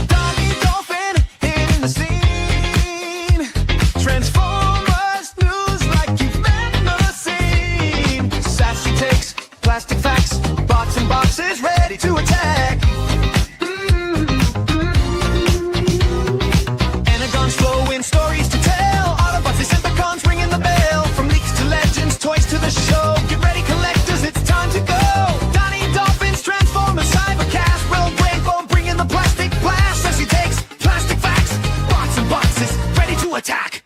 Danni Dolphin hitting the scene. Transformers news like you've never seen. Sassy takes plastic facts, bots and boxes ready to attack. Anagons flowing stories to tell. Autobots, Decepticons ringing the bell. From leaks to legends, toys to the show. Get ready, collectors, it's time to go. Danni Dolphin's Transformers Cybercast. World rainbow bringing the plastic blast. As he takes plastic facts, bots and boxes ready to attack.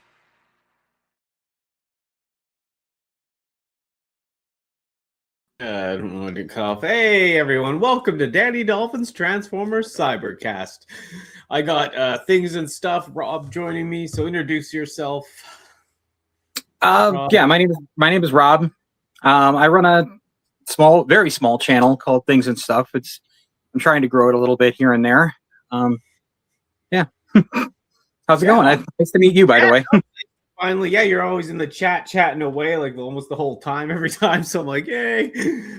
I don't want to cough. Hey everyone, welcome to Danni Dolphin's Transformers Cybercast. I got things and stuff. Rob joining me, so introduce yourself. Yeah, my name is Rob. I run a very small channel called Things and Stuff. I'm trying to grow it a little bit here and there. Yeah. How's it going? Nice to meet you, by the way. Finally, yeah, you're always in the chatting away like almost the whole time every time. So I'm like, yay.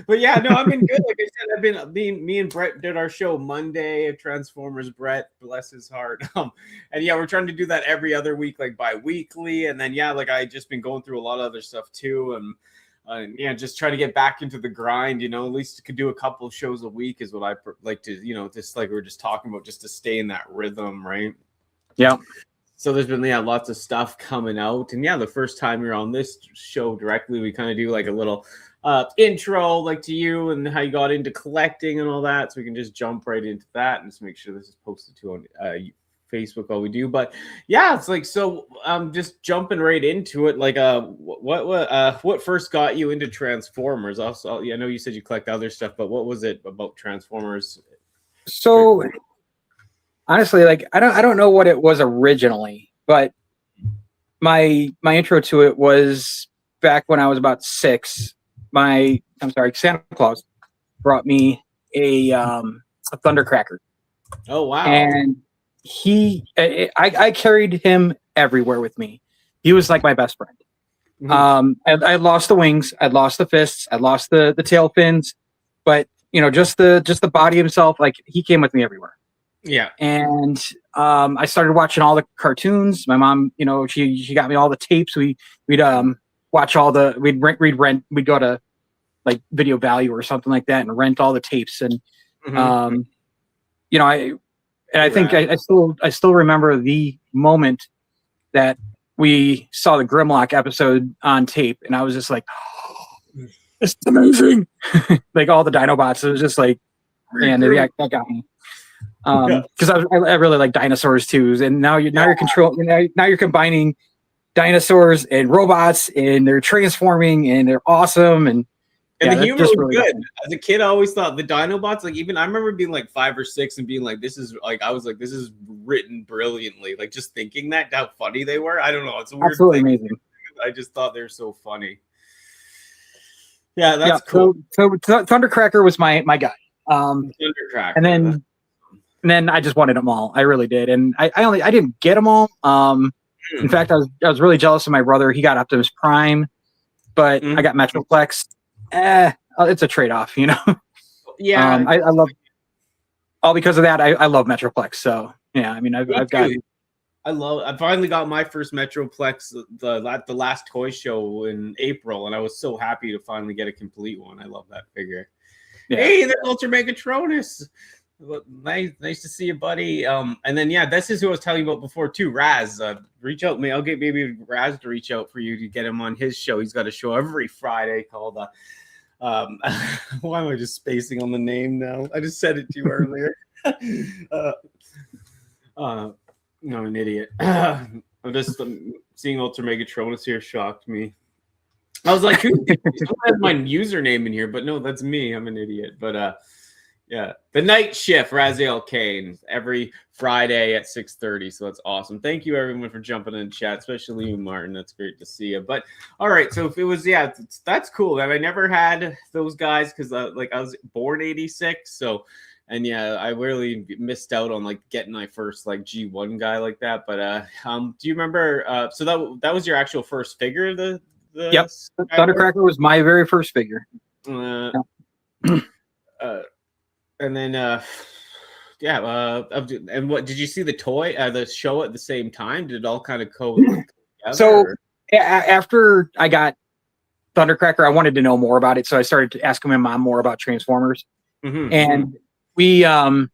But yeah, no, I've been good. Like I said, I've been me and Brett did our show Monday, Transformers. Brett, bless his heart. And yeah, we're trying to do that every other week, like bi-weekly. And then yeah, like I just been going through a lot of other stuff too. And yeah, just trying to get back into the grind, at least could do a couple of shows a week is what I like to, just like we were just talking about, just to stay in that rhythm, right? Yeah. So there's been lots of stuff coming out, and yeah, the first time you're on this show directly, we kind of do like a little intro, like to you and how you got into collecting and all that. So we can just jump right into that and just make sure this is posted to on Facebook while we do. But yeah, it's like so. Just jumping right into it. Like, what first got you into Transformers? Also, yeah, I know you said you collect other stuff, but what was it about Transformers? So honestly, like I don't know what it was originally, but my intro to it was back when I was about 6. Santa Claus brought me a Thundercracker. Oh wow! And I carried him everywhere with me. He was like my best friend. Mm-hmm. I lost the wings, I lost the fists, I lost the tail fins, but just the body himself, like he came with me everywhere. Yeah. And I started watching all the cartoons. My mom, she got me all the tapes. We'd watch we'd go to like Video Value or something like that and rent all the tapes. And I think I still remember the moment that we saw the Grimlock episode on tape, and I was just like, oh, it's amazing. Like all the Dinobots. It was just like, man, that got me. Because I really like dinosaurs too, and now you're combining dinosaurs and robots, and they're transforming, and they're awesome, and the humor was really good. As a kid, I always thought the Dinobots, like even I remember being like 5 or 6 and being like, this is written brilliantly. Like just thinking that how funny they were. I don't know, it's a weird absolutely thing. Amazing. I just thought they're so funny. Yeah, that's cool. So Thundercracker was my guy. Thundercracker, and then I just wanted them all. I really did, and I didn't get them all. In fact, I was really jealous of my brother. He got Optimus Prime, but I got Metroplex. It's a trade-off, Yeah, I love all because of that. I love Metroplex. So yeah, I mean, I finally got my first Metroplex the last toy show in April, and I was so happy to finally get a complete one. I love that figure. Yeah. Hey, there's Ultra Megatronus. Nice to see you, buddy. And then yeah, this is who I was telling you about before too. Raz, reach out to me. I'll get maybe Raz to reach out for you to get him on his show. He's got a show every Friday called why am I just spacing on the name now? I just said it to you earlier. No, I'm an idiot. I'm just seeing Ultra Megatronus here shocked me. I was like, who has my username in here? But no, that's me. I'm an idiot. But Yeah, the night shift, Raziel Kane, every Friday at 6:30. So that's awesome. Thank you everyone for jumping in chat, especially you, Martin. That's great to see you. But all right, so if it was, yeah, that's cool. That I never had those guys because like I was born '86, so and yeah, I really missed out on like getting my first like G1 guy like that. But do you remember? So that was your actual first figure, the Yep, Thundercracker was my very first figure. And then and what did you see the toy the show at the same time? Did it all kind of go together? So after I got Thundercracker, I wanted to know more about it, so I started asking my mom more about Transformers. And we I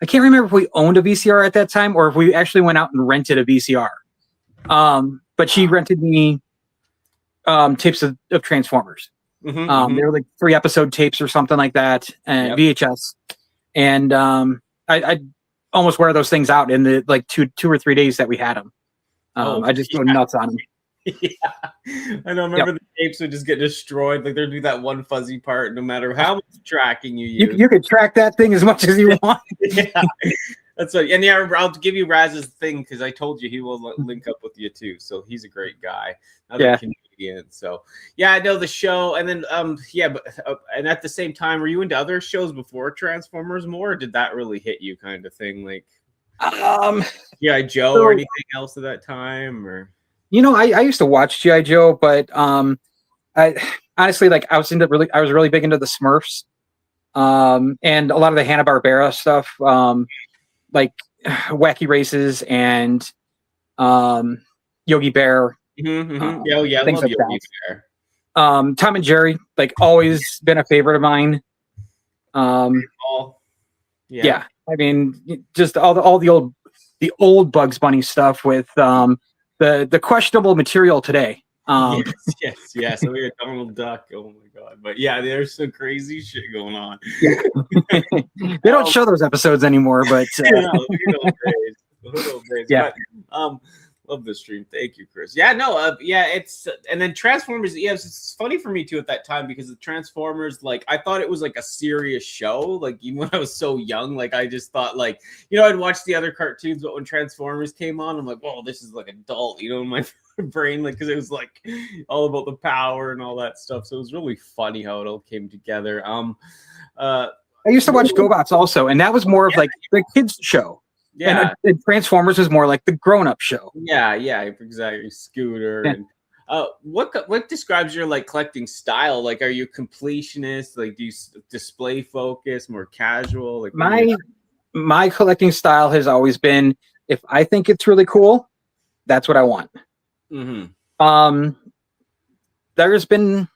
can't remember if we owned a VCR at that time or if we actually went out and rented a VCR. But she rented me tapes of Transformers. They were like 3-episode tapes or something like that, and VHS. And I almost wear those things out in the like two or 3 days that we had them. I just go nuts on them. Yeah, I know. Remember the tapes would just get destroyed. Like there'd be that one fuzzy part, no matter how much tracking you use. You could track that thing as much as you want. Yeah, that's right. And yeah, I'll give you Raz's thing because I told you he will link up with you too. So he's a great guy. Another Canadian. So yeah, I know the show. And then but and at the same time, were you into other shows before Transformers more? Or did that really hit you, kind of thing? Like Joe or anything else at that time, or? You know, I used to watch G.I. Joe, but I honestly, like, I was really big into the Smurfs, and a lot of the Hanna-Barbera stuff, like Wacky Races and Yogi Bear. I love like Yogi Bear. Tom and Jerry, like, always been a favorite of mine. Yeah, I mean, just all the old Bugs Bunny stuff with the questionable material today. Yes. So we had Donald Duck. Oh my god! But yeah, there's some crazy shit going on. They don't show those episodes anymore, but yeah. But, love the stream. Thank you, Chris. Yeah, no, it's and then Transformers. Yeah, it's funny for me too at that time because the Transformers, like, I thought it was like a serious show. Like, even when I was so young, like, I just thought, like, I'd watch the other cartoons, but when Transformers came on, I'm like, whoa, this is like adult, in my brain, like, because it was like all about the power and all that stuff. So it was really funny how it all came together. I used to watch GoBots also, and that was more of like the kids show. Yeah, and Transformers is more like the grown-up show. Yeah, exactly. Scooter. And what describes your like collecting style? Like, are you completionist? Like, do you display focus, more casual? Like, my collecting style has always been, if I think it's really cool, that's what I want. There's been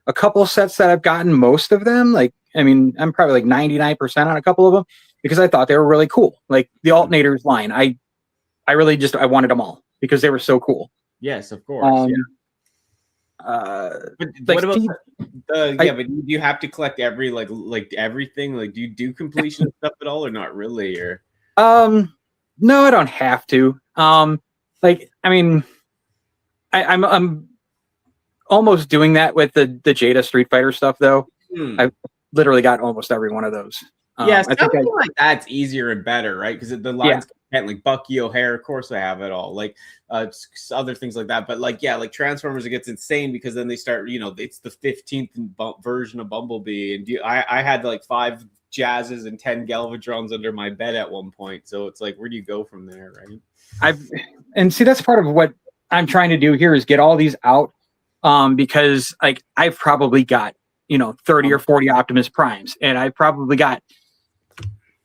a couple sets that I've gotten, most of them. Like, I mean, I'm probably like 99% on a couple of them, because I thought they were really cool. Like the Alternators line, I really just, I wanted them all because they were so cool. Yes, of course. But like, what about but do you have to collect every like everything? Like, do you do completion stuff at all, or not really? Or no, I don't have to. Like, I mean, I'm almost doing that with the Jada Street Fighter stuff, though. I've literally got almost every one of those. Something like that's easier and better, right? Because the lines like Bucky O'Hare, of course, I have it all. Like other things like that, but like Transformers, it gets insane because then they start, it's the 15th version of Bumblebee, and I had like 5 Jazzes and 10 Galvatrons under my bed at one point. So it's like, where do you go from there, right? And see, that's part of what I'm trying to do here is get all these out, because like I've probably got 30 or 40 Optimus Primes, and I've probably got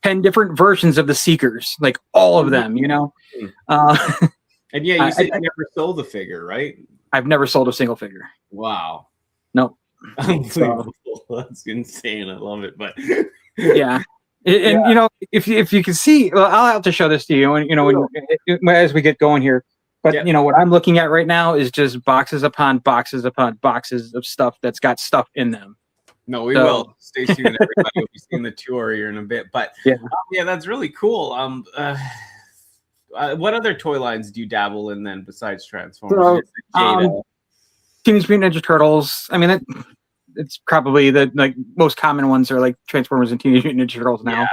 10 different versions of the Seekers, like all of them, And you said you never sold a figure, right? I've never sold a single figure. Wow. No. Unbelievable. That's insane. I love it. But yeah. And if you can see, well, I'll have to show this to you, and as we get going here. But what I'm looking at right now is just boxes upon boxes upon boxes of stuff that's got stuff in them. No, we will. Stay tuned, everybody. We'll be seeing the tour here in a bit. But that's really cool. What other toy lines do you dabble in then besides Transformers? Teenage Mutant Ninja Turtles. I mean, it's probably the like most common ones are like Transformers and Teenage Mutant Ninja Turtles now.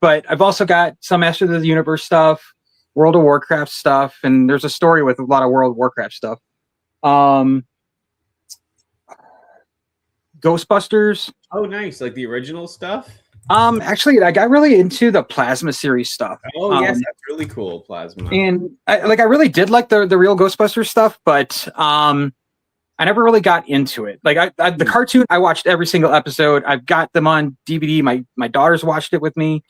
But I've also got some Masters of the Universe stuff, World of Warcraft stuff, and there's a story with a lot of World of Warcraft stuff. Ghostbusters. Oh, nice. Like the original stuff? Actually, I got really into the Plasma series stuff. Oh, yes, that's really cool, Plasma. And I really did like the real Ghostbusters stuff, but I never really got into it. Like the cartoon, I watched every single episode. I've got them on DVD. My daughters watched it with me.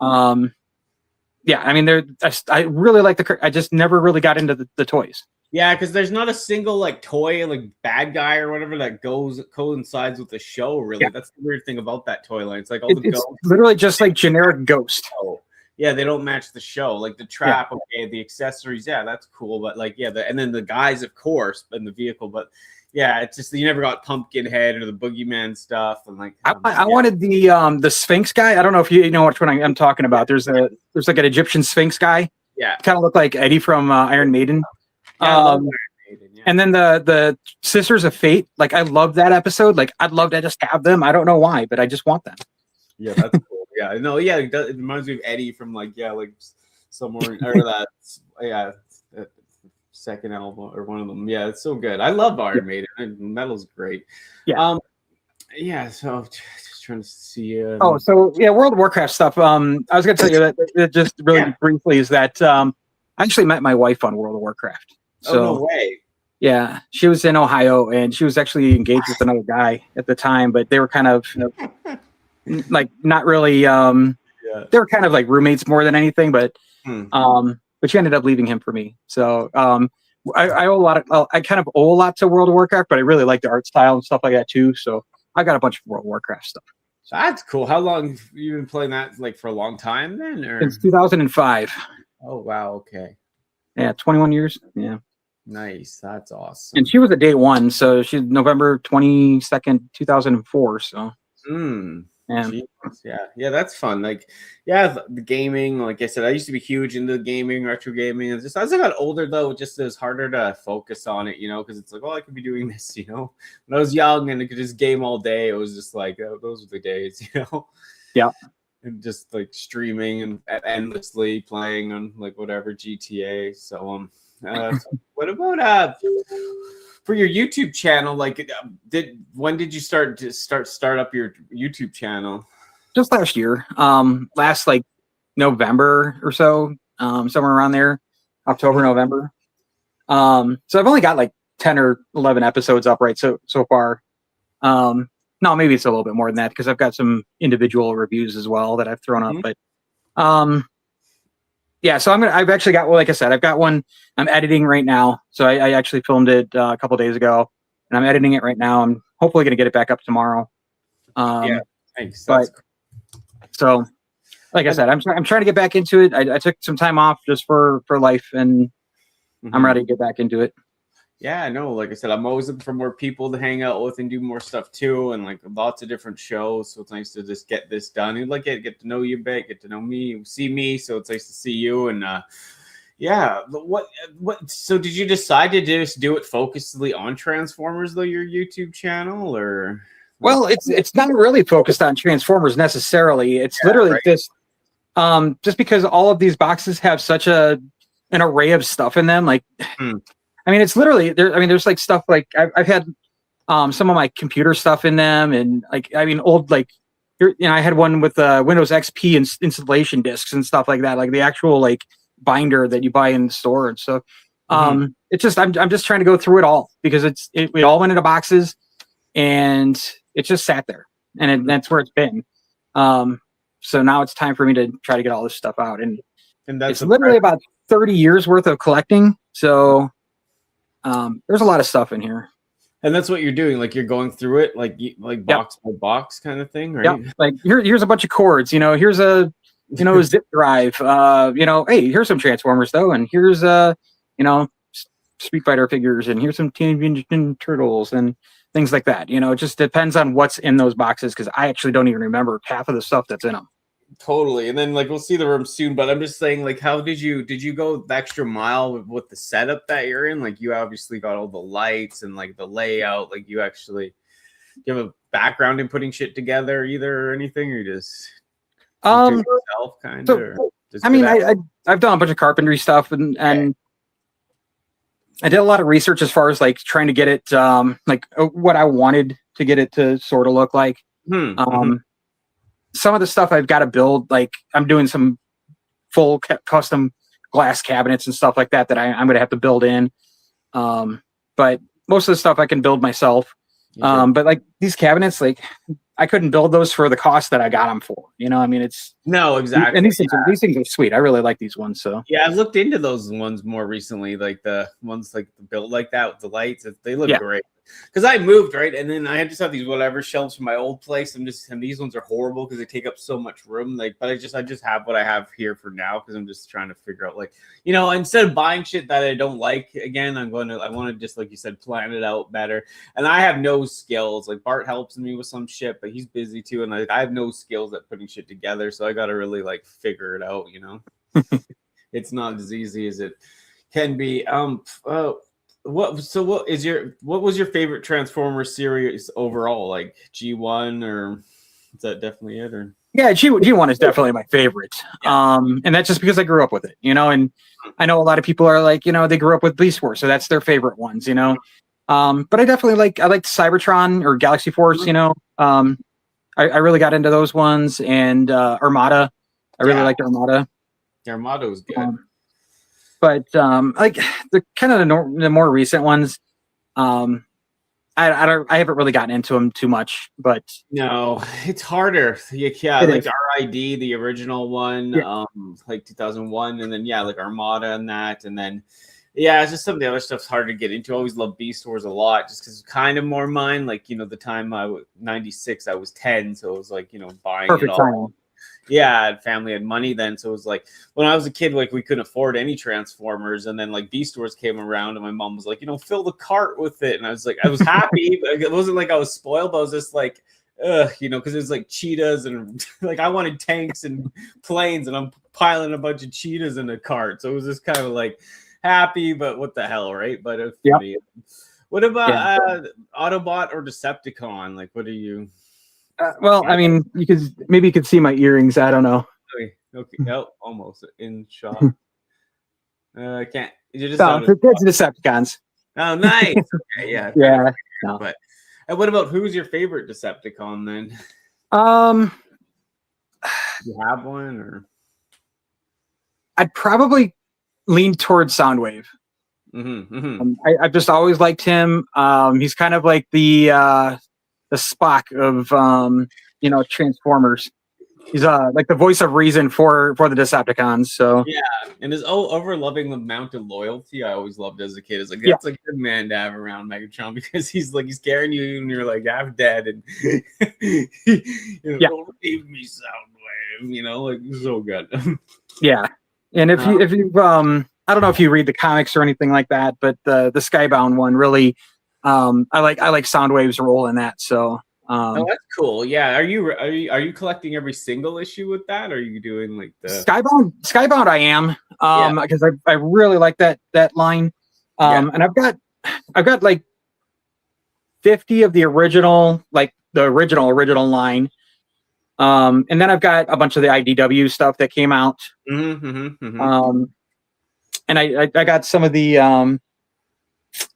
Yeah, I mean, I really like I just never really got into the toys. Yeah, because there's not a single like toy, like bad guy or whatever that coincides with the show. Really, that's the weird thing about that toy line. It's like all the it's literally just like generic Ghost. Yeah, they don't match the show. Like the trap, okay, the accessories, yeah, that's cool. But like, and then the guys, of course, in the vehicle. But yeah, it's just you never got Pumpkinhead or the Boogeyman stuff. And like, I wanted the Sphinx guy. I don't know if you know which one I'm talking about. There's like an Egyptian Sphinx guy. Yeah, kind of looked like Eddie from Iron Maiden. And then the Sisters of Fate, like I love that episode. Like I'd love to just have them. I don't know why, but I just want them. Yeah, that's cool. Yeah, no, yeah, it reminds me of Eddie from like somewhere or that second album or one of them. Yeah, it's so good. I love Iron Maiden. Metal's great. Yeah. So just trying to see. World of Warcraft stuff. I was gonna tell you that just really briefly is that I actually met my wife on World of Warcraft. So, no way. Yeah, she was in Ohio, and she was actually engaged with another guy at the time, but they were kind of like not really. They were kind of like roommates more than anything, but she ended up leaving him for me. So I owe a lot of. I kind of owe a lot to World of Warcraft, but I really like the art style and stuff like that too. So I got a bunch of World of Warcraft stuff. That's cool. How long have you been playing that? Like for a long time then, or since 2005? Oh wow, okay. Yeah, 21 years. Yeah. Nice. That's awesome. And she was a day one, so she's November 22nd, 2004. So yeah, that's fun. Like, the gaming, like I said, I used to be huge into gaming, retro gaming. It's just as I got older though, it was harder to focus on it, because it's like, I could be doing this, when I was young and I could just game all day, it was just like those were the days, Yeah. And just like streaming and endlessly playing on like whatever GTA. So what about for your YouTube channel? Like, when did you start up your YouTube channel? Just last year, last like November or so, somewhere around there, October, November. So I've only got like 10 or 11 episodes up so far. No, maybe it's a little bit more than that because I've got some individual reviews as well that I've thrown up. But so I've actually got, like I said, I've got one I'm editing right now. So I actually filmed it a couple days ago, and I'm editing it right now. I'm hopefully going to get it back up tomorrow. Thanks. So, like I said, I'm trying to get back into it. I took some time off just for life, and I'm ready to get back into it. Yeah, I know. Like I said, I'm always looking for more people to hang out with and do more stuff too, and like lots of different shows. So it's nice to just get this done and like get to know you a bit, get to know me, see me. So it's nice to see you. And what? So did you decide to just do it focusedly on Transformers though, your YouTube channel, or? Well, it's not really focused on Transformers necessarily. It's literally just because all of these boxes have such an array of stuff in them, like. I mean, it's literally there. I mean, there's like stuff like I've had some of my computer stuff in them, and like old like I had one with Windows XP and installation discs and stuff like that, like the actual like binder that you buy in the store. And so it's just I'm just trying to go through it all because we all went into boxes, and it just sat there, and that's where it's been. So now it's time for me to try to get all this stuff out, and that's literally about 30 years worth of collecting. So. There's a lot of stuff in here, and that's what you're doing. Like you're going through it, like box by box kind of thing, right? Yeah. Like here's a bunch of cords. Here's a zip drive. Hey, here's some Transformers though, and here's Street Fighter figures, and here's some Teenage Mutant Ninja Turtles and things like that. It just depends on what's in those boxes because I actually don't even remember half of the stuff that's in them. Totally. And then like we'll see the room soon, but I'm just saying, like, how did you go the extra mile with the setup that you're in? Like you obviously got all the lights and like the layout, like you actually you have a background in putting shit together either or anything, or you just do it yourself kind of? So, I mean, I've done a bunch of carpentry stuff, and I did a lot of research as far as like trying to get it like what I wanted to get it to sort of look like. Some of the stuff I've got to build, like I'm doing some full custom glass cabinets and stuff like that I'm going to have to build in. But most of the stuff I can build myself. But like these cabinets, like I couldn't build those for the cost that I got them for. You know, I mean, it's no, exactly. And these things are sweet. I really like these ones. So yeah, I've looked into those ones more recently, like the ones like built like that with the lights. They look great. Because I moved, right, and then I just have these whatever shelves from my old place. And these ones are horrible because they take up so much room. Like, but I just have what I have here for now because I'm just trying to figure out, like, you know, instead of buying shit that I don't like again, I want to just, like you said, plan it out better. And I have no skills. Like Bart helps me with some shit, but he's busy too, and I have no skills at putting shit together. So I got to really like figure it out. You know, it's not as easy as it can be. What was your favorite Transformers series overall? Like G1, or is that definitely it? Or yeah, G1 is definitely my favorite. And that's just because I grew up with it, you know, and I know a lot of people are like, you know, they grew up with Beast Wars, so that's their favorite ones, you know. But I definitely like Cybertron or Galaxy Force, you know. I really got into those ones, and Armada. I really liked Armada. Armada was good. But like the kind of the more recent ones, I haven't really gotten into them too much. But no, it's harder. Yeah, like RID, the original one, like 2001, and then like Armada and that, and then it's just some of the other stuff's hard to get into. I always love Beast Wars a lot, just because it's kind of more mine. Like, you know, the time I was 96, I was 10, so it was like, you know, buying perfect it all. time. Yeah, family had money then, so it was like when I was a kid, like we couldn't afford any Transformers, and then like Beast Wars came around, and my mom was like, you know, fill the cart with it, and I was like, I was happy, but it wasn't like I was spoiled, but I was just like, you know, because it was like cheetahs and like I wanted tanks and planes, and I'm piling a bunch of cheetahs in a cart, so it was just kind of like happy, but what the hell, right? But what about Autobot or Decepticon? Like, what are you? Well, I mean, you could see my earrings. I don't know. Okay. Oh, almost in shot. I can't. You just that's Decepticons. Oh, nice. Okay, yeah. Yeah. But what about who's your favorite Decepticon then? You have one, or? I'd probably lean towards Soundwave. I've just always liked him. He's kind of like the Spock of you know, Transformers. He's like the voice of reason for the Decepticons. So yeah, and his over loving the amount of loyalty I always loved as a kid. It's like that's a good man to have around Megatron, because he's carrying you and you're like half dead, and you know, don't leave me, Soundwave. You know, like so good. Yeah, and if you I don't know if you read the comics or anything like that, but the Skybound one really. I like Soundwave's role in that. So oh, that's cool. Yeah, are you collecting every single issue with that? Or are you doing like the Skybound? I am because I really like that line. And I've got like 50 of the original, like the original line. And then I've got a bunch of the IDW stuff that came out. And I got some of the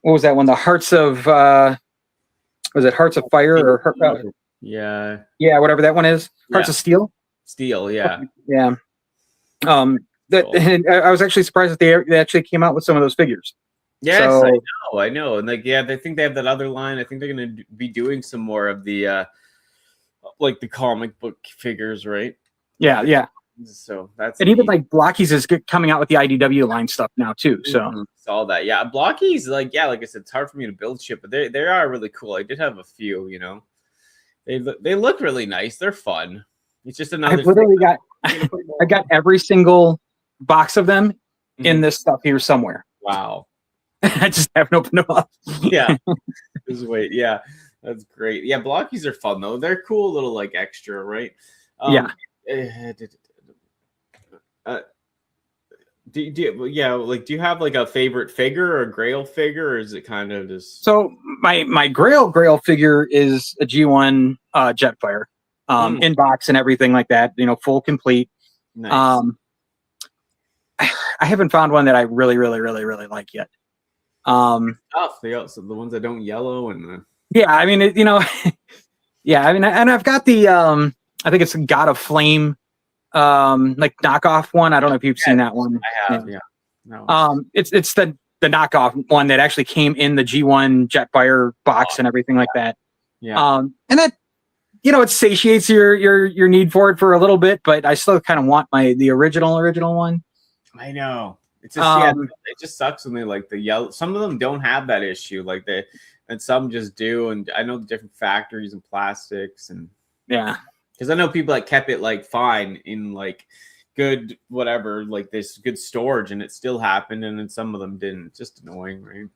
what was that one? The Hearts of was it Hearts of Fire or whatever that one is. Hearts of Steel. Yeah. And I was actually surprised that they actually came out with some of those figures. Yes, so, I know, and like I think they have that other line. I think they're going to be doing some more of the like the comic book figures, right? Yeah. So that's even like Blockies is coming out with the IDW line stuff now too. So saw that. Yeah, Blockies, like I said, it's hard for me to build shit, but they are really cool. I did have a few, you know. They look really nice. They're fun. It's just another. I've literally I got every single box of them in this stuff here somewhere. Wow. I just haven't opened them up. Yeah. Just wait. Yeah, that's great. Yeah, Blockies are fun though. They're cool little like extra, right? do you have like a favorite figure or a Grail figure, or is it kind of just So my Grail figure is a G1 Jetfire, in box and everything like that. Full complete. nice? I haven't found one that I really, really, really, really like yet. Tough. So the ones that don't yellow and Yeah, I mean, yeah, I mean, and I've got the I think it's God of Flame, like knockoff one. I don't know if you've seen that one. I have, yeah. No. It's the knockoff one that actually came in the G1 Jetfire box and everything like that. Yeah. And that, it satiates your need for it for a little bit, but I still kind of want the original one. I know. It's just it just sucks when they like the yellow. Some of them don't have that issue, and some just do. And I know the different factories and plastics, and yeah, because I know people that kept it like fine in like good whatever, like this good storage, and it still happened, and then some of them didn't. It's just annoying, right?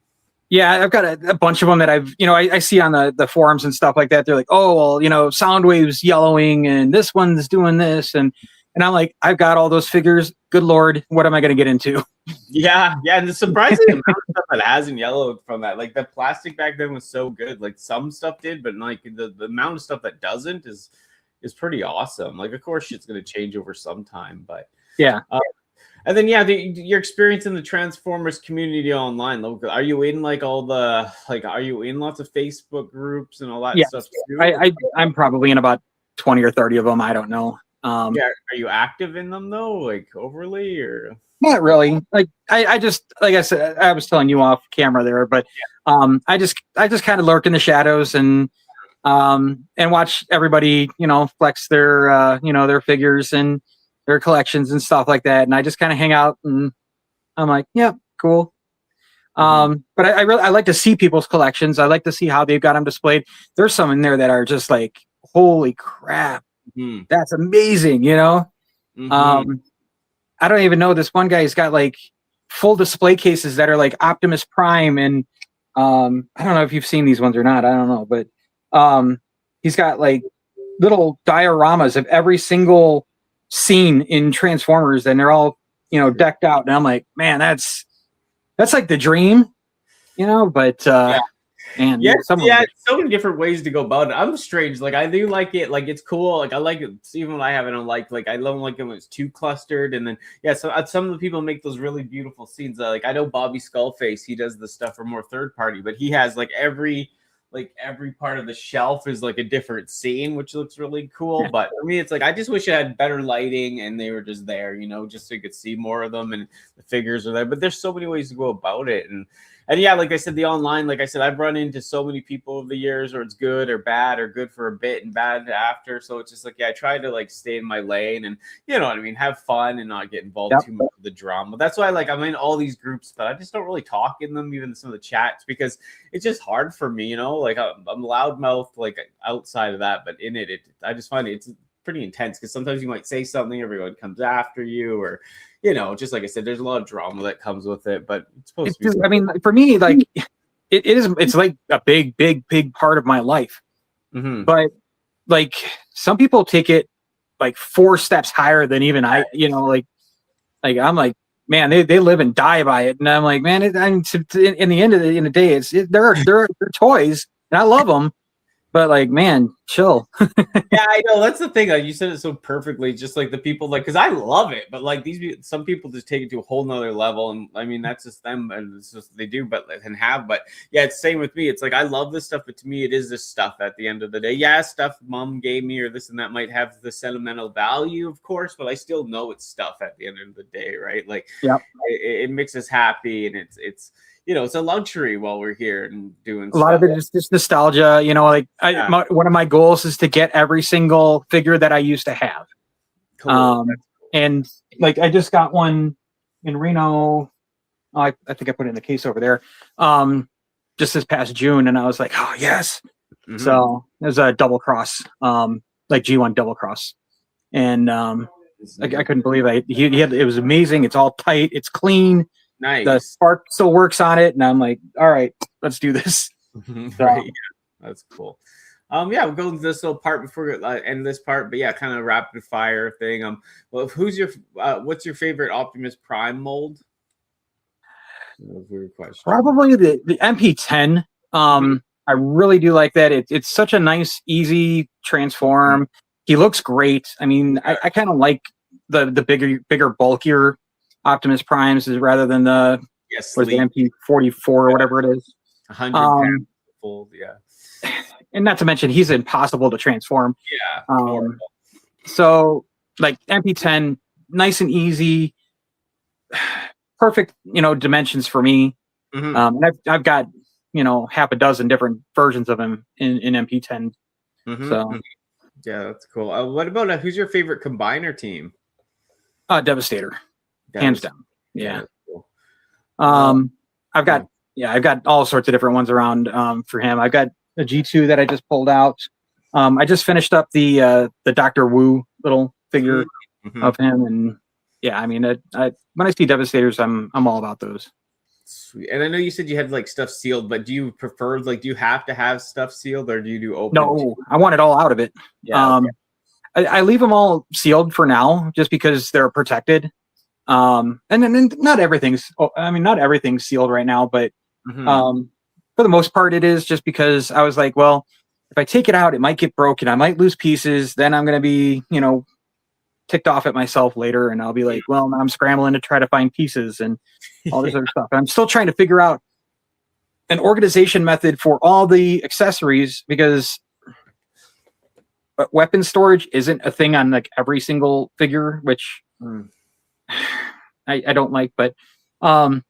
Yeah, I've got a bunch of them that I see on the forums and stuff like that. They're like, oh, well, Soundwave's yellowing and this one's doing this. And I'm like, I've got all those figures. Good Lord, what am I going to get into? Yeah. And the surprising amount of stuff that hasn't yellowed from that, like the plastic back then was so good. Like some stuff did, but like the amount of stuff that doesn't is pretty awesome. Like, of course, shit's going to change over some time, but yeah. And then, your experience in the Transformers community online. Are you in like are you in lots of Facebook groups and all that stuff too? I'm probably in about 20 or 30 of them. I don't know. Are you active in them though? Like overly or? Not really. Like I just, like I said, I was telling you off camera there, but I just kind of lurk in the shadows and watch everybody, flex their, their figures and their collections and stuff like that. And I just kind of hang out and I'm like, yeah, cool. But I like to see people's collections. I like to see how they've got them displayed. There's some in there that are just like, holy crap. That's amazing. I don't even know. This one guy's got like full display cases that are like Optimus Prime. And I don't know if you've seen these ones or not. I don't know, but he's got like little dioramas of every single scene in Transformers, and they're all decked out, and I'm like, man, that's like the dream, but man, so many different ways to go about it. I'm strange, like I do like it, like it's cool, like I like it even when I have it on, like I don't like it when it's too clustered. And then so some of the people make those really beautiful scenes, like I know Bobby Skullface, he does the stuff for more third party, but he has like every part of the shelf is like a different scene, which looks really cool. Yeah. But for me, it's like I just wish it had better lighting and they were just there, just so you could see more of them and the figures are there. But there's so many ways to go about it. And yeah, like I said, the online, like I said, I've run into so many people over the years where it's good or bad or good for a bit and bad after. So it's just like, I try to like stay in my lane and you know what I mean, have fun and not get involved too much with the drama. That's why I'm in all these groups, but I just don't really talk in them, even some of the chats, because it's just hard for me, like I'm loudmouth, like outside of that, but in it I just find it's pretty intense because sometimes you might say something, everyone comes after you, or just like I said, there's a lot of drama that comes with it, but it's supposed to be. I mean, for me, like it's like a big part of my life. But like some people take it like 4 steps higher than even I, like I'm like, man, they live and die by it, and I'm like, man, in the end of the day, they're toys, and I love them. But like, man, chill. Yeah, I know, that's the thing. Like, you said it so perfectly. Just like the people, like, because I love it, but like some people just take it to a whole nother level, and I mean that's just them, and it's just they do, but yeah, it's same with me. It's like I love this stuff, but to me, it is this stuff at the end of the day. Yeah, stuff mom gave me or this and that might have the sentimental value, of course, but I still know it's stuff at the end of the day, right? Like, it makes us happy, and it's. It's a luxury while we're here and doing a lot of it is just nostalgia. One of my goals is to get every single figure that I used to have. Cool. And like I just got one in Reno. I think I put it in the case over there. Just this past June, and I was like, oh yes. So it was a double cross, like G1 double cross, and I couldn't believe it. It was amazing. It's all tight. It's clean. Nice. The spark still works on it, and I'm like, all right, let's do this. Right. Yeah, that's cool. Yeah, we'll go to this little part before we end this part, but yeah, kind of rapid fire thing. Well, what's your favorite Optimus Prime mold? Weird question. Probably the MP10. I really do like that. It's such a nice, easy transform. He looks great. I mean, I kind of like the bigger, bulkier Optimus Primes rather than the MP44 or whatever it is. 100 pounds fold, yeah. And not to mention, he's impossible to transform. Yeah. So, like MP10, nice and easy, perfect, dimensions for me. And I've got, half a dozen different versions of him in MP10. So, yeah, that's cool. What about who's your favorite combiner team? Devastator, hands down. Yeah. Cool. I've got all sorts of different ones around for him. I've got a G2 that I just pulled out. I just finished up the Dr. Wu little figure of him, and yeah, I mean, when I see Devastators, I'm all about those. Sweet. And I know you said you had like stuff sealed, but do you prefer do you have to have stuff sealed, or do you do open? No, I want it all out of it. Yeah. I leave them all sealed for now, just because they're protected. And not everything's sealed right now, but for the most part, it is, just because I was like, well, if I take it out, it might get broken. I might lose pieces. Then I'm going to be, ticked off at myself later, and I'll be like, well, now I'm scrambling to try to find pieces and all this other stuff. And I'm still trying to figure out an organization method for all the accessories, because weapon storage isn't a thing on like every single figure, which I don't like. But so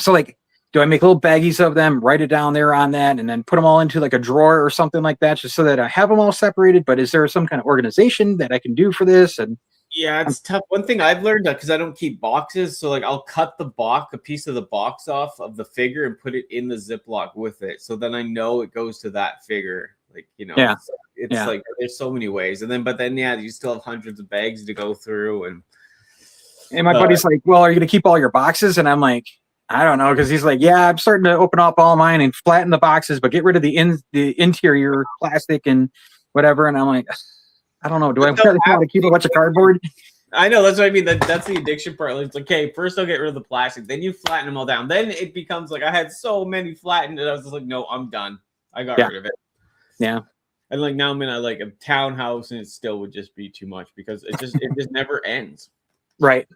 like, do I make little baggies of them, write it down there on that, and then put them all into like a drawer or something like that, just so that I have them all separated? But is there some kind of organization that I can do for this? And yeah, it's tough. One thing I've learned, because I don't keep boxes, so like I'll cut a piece of the box off of the figure and put it in the Ziploc with it, so then I know it goes to that figure. Like, it's like there's so many ways, but then you still have hundreds of bags to go through, and my buddy's like, well, are you gonna keep all your boxes? And I'm like, I don't know, because he's like, yeah, I'm starting to open up all mine and flatten the boxes, but get rid of the interior plastic and whatever. And I'm like, I don't know. Do I really want to keep a bunch of cardboard? I know, that's what I mean. That's the addiction part. It's like, okay, first I'll get rid of the plastic, then you flatten them all down. Then it becomes like I had so many flattened, and I was just like, no, I'm done. I got rid of it. Yeah. And like now I'm in a townhouse, and it still would just be too much, because it just never ends. Right.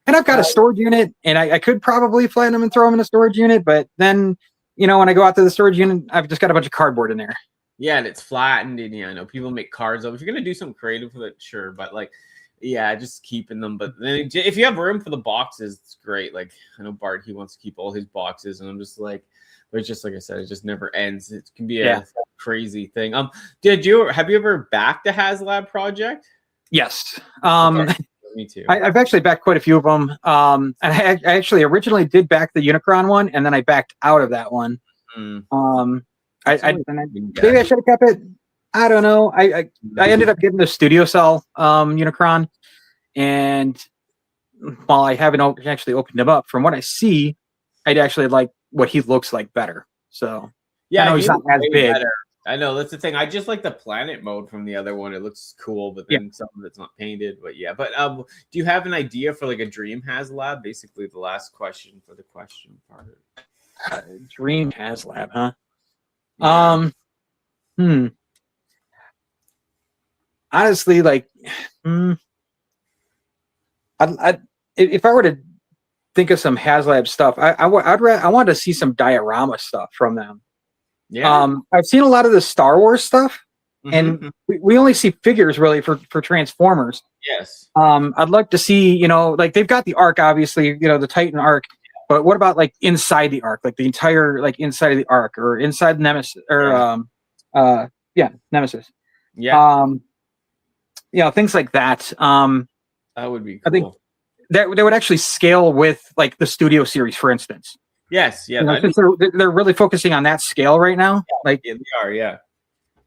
And I've got a storage unit, and I could probably flatten them and throw them in a storage unit, but then, when I go out to the storage unit, I've just got a bunch of cardboard in there. Yeah, and it's flattened, and I know people make cards of it. If you're gonna do something creative with it, sure, but just keeping them. But then if you have room for the boxes, it's great. Like, I know Bart, he wants to keep all his boxes, and I'm just like, but it's just like I said, it just never ends. It can be a crazy thing. Have you ever backed a HasLab project? Yes. Me too. I've actually backed quite a few of them. And I actually originally did back the Unicron one, and then I backed out of that one. Maybe I should have kept it. I don't know. I ended up getting the Studio Cell Unicron, and while I haven't actually opened him up, from what I see, I'd actually like what he looks like better. So yeah, I know he's not as big. Better. I know, that's the thing. I just like the planet mode from the other one. It looks cool, but then some of it's not painted. But yeah, do you have an idea for like a dream HasLab? Basically, the last question for the question part. Dream HasLab, huh? Yeah. Honestly, like, if I were to think of some HasLab stuff, I want to see some diorama stuff from them. Yeah. I've seen a lot of the Star Wars stuff, and we only see figures really for Transformers. Yes. I'd like to see, like they've got the Ark, obviously, the Titan Ark, but what about like inside the Ark, like the entire like inside of the Ark, or inside Nemesis, or Nemesis. Yeah. Things like that. That would be cool. I think that would actually scale with like the Studio series, for instance. Yes, yeah. Since they're really focusing on that scale right now. Like they are, yeah.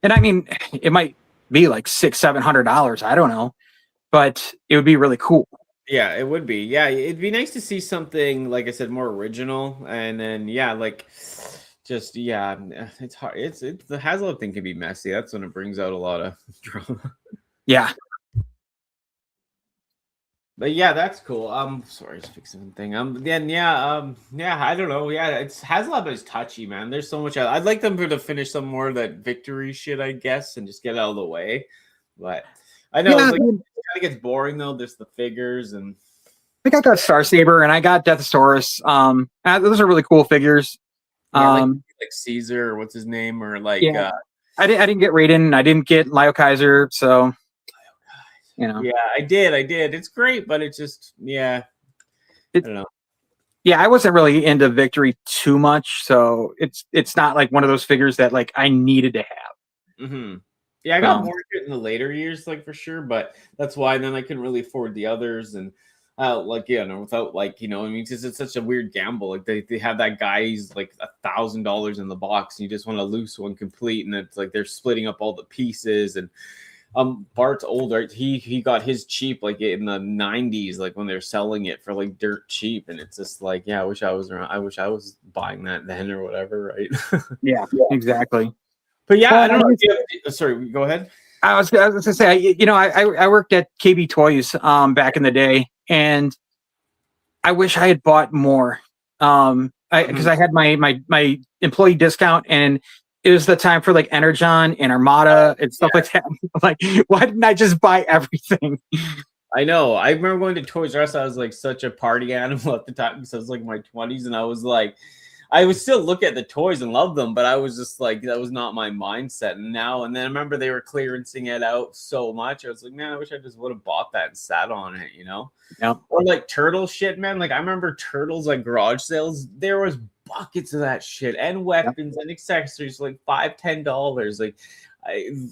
And I mean, it might be like $600-700. I don't know, but it would be really cool. Yeah, it would be. Yeah, it'd be nice to see something, like I said, more original, and then just yeah, it's hard. It's the Haslam thing can be messy. That's when it brings out a lot of drama. Yeah. But yeah, that's cool. Sorry, just fixing something. Then yeah, I don't know. Yeah, it's HasLab is touchy, man. There's so much. I'd like them to finish some more of that victory shit, I guess, and just get out of the way. But I know Yeah, it kind of gets boring though. There's the figures and. I got that Star Saber and I got Deathosaurus. Those are really cool figures. Yeah, like Caesar or what's his name or like. Yeah. I didn't get Raiden. I didn't get Lio Kaiser, so. You know. Yeah, I did. It's great, but it's just I don't know. Yeah, I wasn't really into Victory too much, so it's not like one of those figures that like I needed to have. Mm-hmm. Yeah, I got more into it in the later years, like for sure, but that's why then I couldn't really afford the others and without like I mean, it's such a weird gamble. Like they have that guy, he's like $1,000 in the box, and you just want to lose one complete, and it's like they're splitting up all the pieces and. Bart's older. He got his cheap like in the 90s, like when they're selling it for like dirt cheap, and it's just like, yeah, I wish I was around. I wish I was buying that then or whatever, right? Yeah, exactly. But yeah, I don't know. Sorry, go ahead. I was going to say, I worked at KB Toys back in the day, and I wish I had bought more because I had my employee discount and. It was the time for like Energon and Armada and stuff like that. Like, why didn't I just buy everything? I know. I remember going to Toys R Us. I was like such a party animal at the time because I was like in my 20s, and I was like, I would still look at the toys and love them, but I was just like, that was not my mindset. And then I remember they were clearancing it out so much. I was like, man, I wish I just would have bought that and sat on it, Yeah. Or like turtle shit, man. Like I remember turtles like garage sales. There was buckets of that shit and weapons and accessories, like $5-10. Like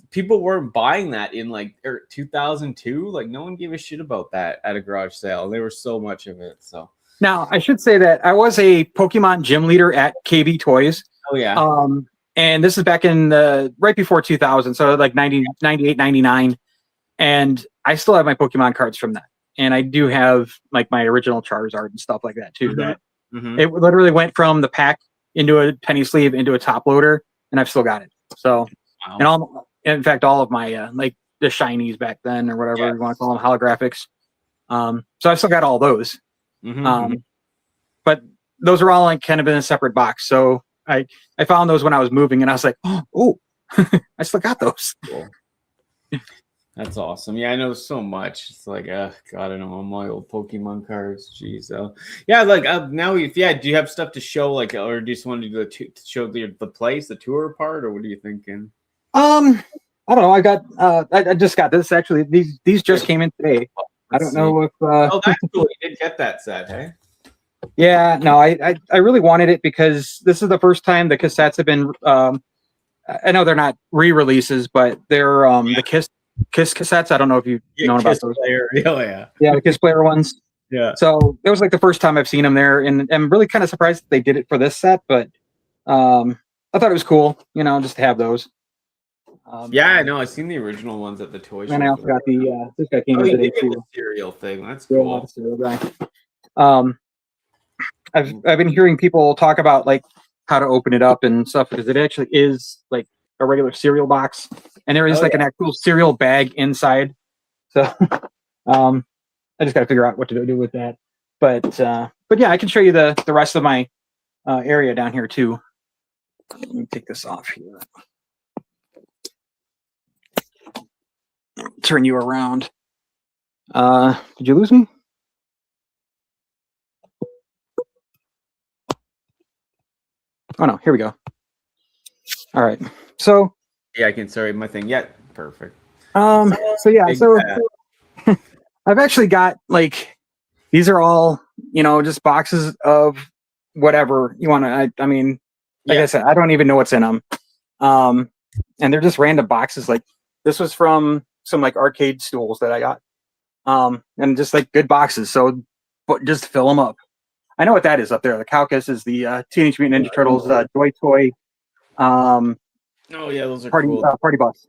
people weren't buying that in like 2002. Like no one gave a shit about that at a garage sale. There was so much of it. So now I should say that I was a Pokemon gym leader at KB Toys. Oh yeah. And this is back in right before 2000, so like 98, 99, and I still have my Pokemon cards from that, and I do have like my original Charizard and stuff like that too. Mm-hmm. That it literally went from the pack into a penny sleeve into a top loader, and I've still got it. So, wow. And in fact, all of my like the shinies back then or whatever you want to call them, holographics. So I still got all those. But those are all like kind of in a separate box. So I found those when I was moving, and I was like, oh, I still got those. Cool. That's awesome. Yeah, I know so much. It's like, God, I don't know, my old Pokemon cards. Jeez. Yeah, like now, do you have stuff to show, like, or do you just want to do show the place, the tour part, or what are you thinking? I don't know. I got, I just got this actually. These just came in today. I don't know if. Oh, that's cool. You did get that set, hey? Yeah, no, I really wanted it because this is the first time the cassettes have been. I know they're not re-releases, but they're the Kiss cassettes. I don't know if you've known about those. Player. Oh yeah, the Kiss player ones. Yeah. So it was like the first time I've seen them there, and I'm really kind of surprised that they did it for this set. But I thought it was cool, just to have those. Yeah, I know. I've seen the original ones at the toy shop. And I also got the this guy came in today too. The cereal thing. That's cool. I've been hearing people talk about like how to open it up and stuff because it actually is like a regular cereal box, and there is an actual cereal bag inside. So I just got to figure out what to do with that. But yeah, I can show you the rest of my area down here too. Let me take this off here. Turn you around. Did you lose me? Oh no, here we go. All right. So yeah, I can my thing. Yeah, perfect. So yeah, so I've actually got like these are all, just boxes of whatever you want to I mean, like I said, I don't even know what's in them. And they're just random boxes. Like this was from some like arcade stools that I got. And just like good boxes. So but just fill them up. I know what that is up there. The Caucus is the Teenage Mutant Ninja Turtles Joy Toy. Oh yeah, those are cool. Party bus.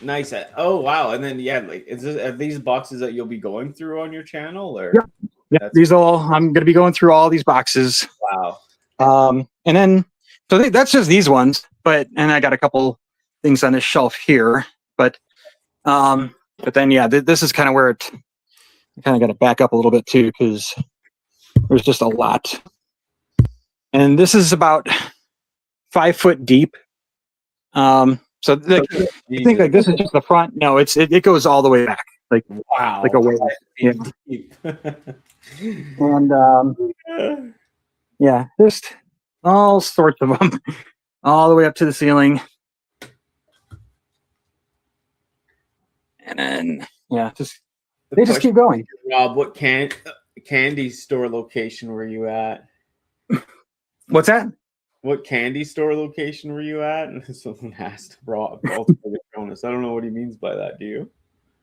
Nice. Oh wow! And then like, are these boxes that you'll be going through on your channel, or? Yeah. I'm going to be going through all these boxes. Wow. And then So that's just these ones, and I got a couple things on this shelf here, but then yeah, this is kind of where I kind of got to back up a little bit too, because there's just a lot. And this is about 5 foot deep. So you think like this is just the front? No, it goes all the way back, like Wow. like a wave. Yeah. And yeah, just all sorts of them, all the way up to the ceiling. And then yeah, they just keep going. Rob, what candy store location were you at? What's that? What candy store location were you at? And someone asked Rob. I don't know what he means by that. Do you?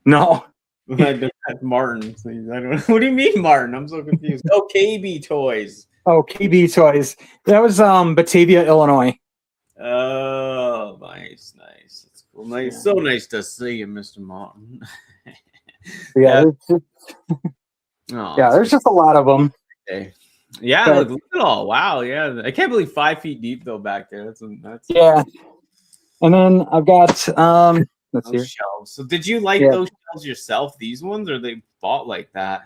No. That's Martin. So I don't know. What do you mean, Martin? I'm so confused. Oh, KB Toys. Oh, KB Toys. That was Batavia, Illinois. Oh, nice. That's cool. Nice. Yeah. So nice to see you, Mr. Martin. Yeah. There's just a lot of them. Okay. Yeah, look at all. Wow, yeah. I can't believe 5 feet deep though back there. That's yeah. And then I've got let's see. Shelves. So did you like those shelves yourself, these ones, or they bought like that?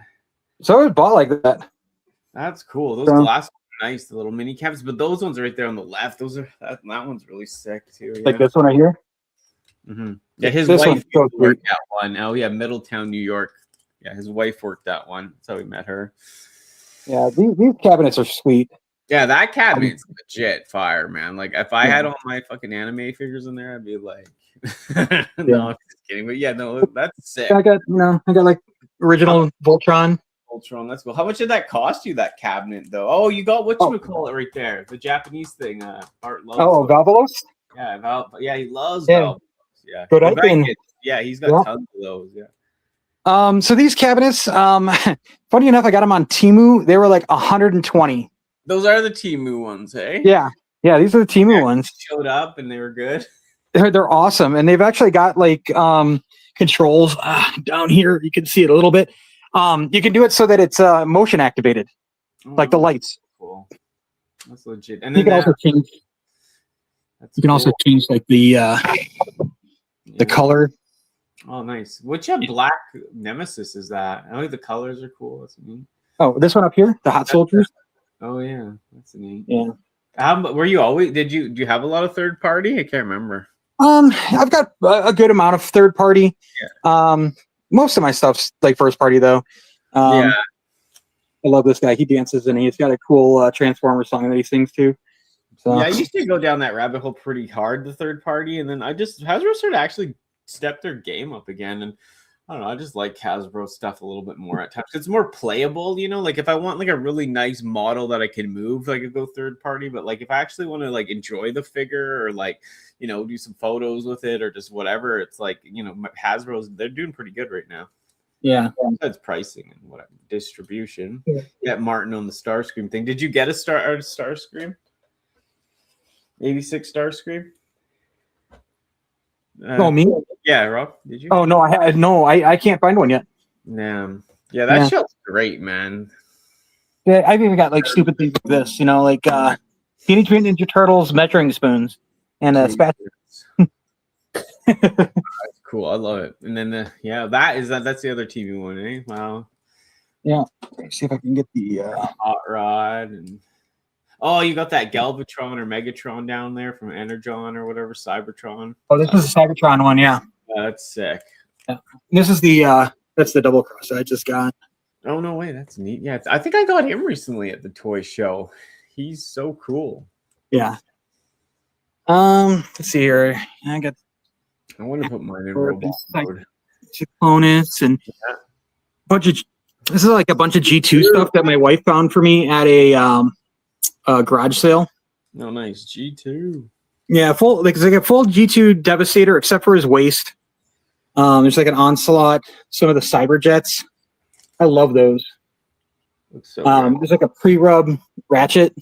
So I bought like that. That's cool. Those glass are nice, the little mini cabs, but those ones right there on the left, that one's really sick too. Yeah. Like this one right here? Mm-hmm. Yeah, his wife worked that one. Oh yeah, Middletown, New York. Yeah, his wife worked that one. That's how we met her. Yeah, these cabinets are sweet. Yeah, that cabinet's legit fire, man. Like if I had all my fucking anime figures in there, I'd be like, no, I'm just kidding. But yeah, no, that's sick. I got like original Voltron. That's cool. How much did that cost you? That cabinet, though. Oh, you got what you call it right there, the Japanese thing. Art loves. Oh, Valvolos. Yeah, he loves Valvolos. Yeah, but he's got tons of those. Yeah. So these cabinets, funny enough, I got them on Temu. They were like 120. Those are the Temu ones, hey? Yeah, these are the Temu ones. Showed up and they were good. They're awesome, and they've actually got like controls down here. You can see it a little bit. You can do it so that it's motion activated, like the lights. Cool. That's legit. And then you can also change. You can also change like the color. Oh, nice. Which black Nemesis is that? I think the colors are cool. That's neat. Oh, this one up here, the Hot Soldiers. Oh yeah, that's neat. Yeah. Were you always? Do you have a lot of third party? I can't remember. I've got a good amount of third party. Yeah. Most of my stuff's like first party though. I love this guy. He dances and he's got a cool Transformers song that he sings too. So. Yeah, I used to go down that rabbit hole pretty hard, the third party, and then Hasbro started actually step their game up again, and I don't know, I just like Hasbro stuff a little bit more at times. It's more playable, like if I want like a really nice model that I can move, like I go third party, but like if I actually want to like enjoy the figure or like do some photos with it or just whatever, it's like Hasbro's, they're doing pretty good right now. Yeah, besides pricing and whatever distribution. Yeah, Martin on the Starscream thing. Did you get a Starscream? 86 Starscream? Me? Yeah, Rob, did you? Oh no, I can't find one yet. Yeah, that show's great, man. Yeah, I've even got like stupid things like this, like Teenage Mutant Ninja Turtles measuring spoons and spatulas. That's cool. I love it. And then that's the other TV one, eh? Wow. Yeah. Let's see if I can get the Hot Rod and you got that Galvatron or Megatron down there from Energon or whatever, Cybertron. Oh, this is a Cybertron one, yeah. That's sick. Yeah. This is that's the double cross I just got. Oh no way, that's neat. Yeah, I think I got him recently at the toy show. He's so cool. Yeah. Let's see here. I want to put mine in robot mode. Components and this is like a bunch of G2 stuff that my wife found for me at a garage sale. Oh, nice. G2. Yeah, it's like a full G2 Devastator except for his waist. There's like an Onslaught, some of the Cyber Jets. I love those. Looks so there's like a pre-rub Ratchet.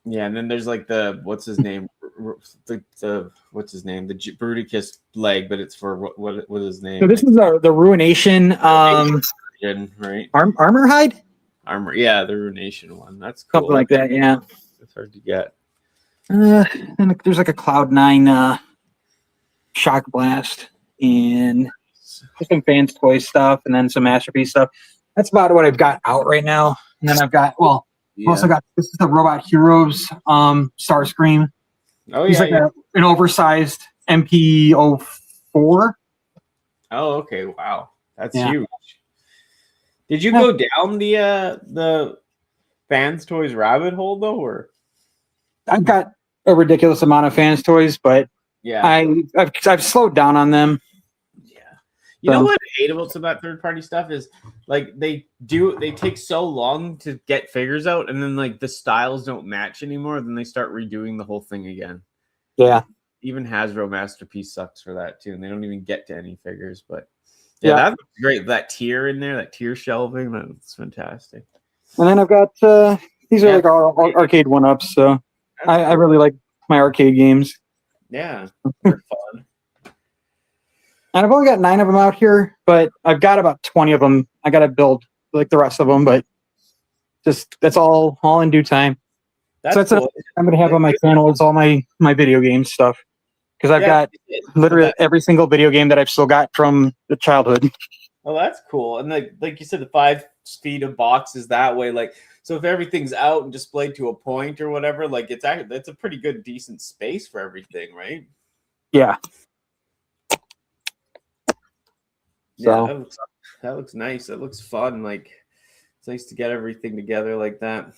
Yeah, and then there's like the what's his name? The Bruticus leg, but it's for what is his name? So this is the Ruination right? Armor Hide? The Ruination one. That's cool. Something like that, yeah. It's hard to get. And there's like a Cloud9 Shock Blast and some Fans Toy stuff, and then some Masterpiece stuff. That's about what I've got out right now. And then I've got, I've also got, this is the Robot Heroes Starscream. Oh, He's yeah. like an oversized MP04. Oh, okay. Wow. That's Yeah. huge. Did you go down the Fans Toys rabbit hole though, or? I've got a ridiculous amount of Fans Toys, but Yeah. I've slowed down on them. Yeah. You know what I hate about some of that third party stuff is like they take so long to get figures out, and then like the styles don't match anymore, then they start redoing the whole thing again. Yeah. Even Hasbro Masterpiece sucks for that too, and they don't even get to any figures. But yeah, that's great. That tier in there, that tier shelving, that's fantastic. And then I've got these are like our arcade one-ups, so I really like my arcade games. Yeah, they're fun. And I've only got 9 of them out here, but I've got about 20 of them. I got to build like the rest of them, but just that's all in due time. That's so that's cool. what I'm going to have on my channel. It's all my video game stuff. Because I've got literally every single video game that I've still got from the childhood. Oh, that's cool. And like you said, the 5 feet of boxes that way. Like, so if everything's out and displayed to a point or whatever, like that's a pretty good, decent space for everything, right? Yeah. Yeah, that looks nice. That looks fun. Like, it's nice to get everything together like that.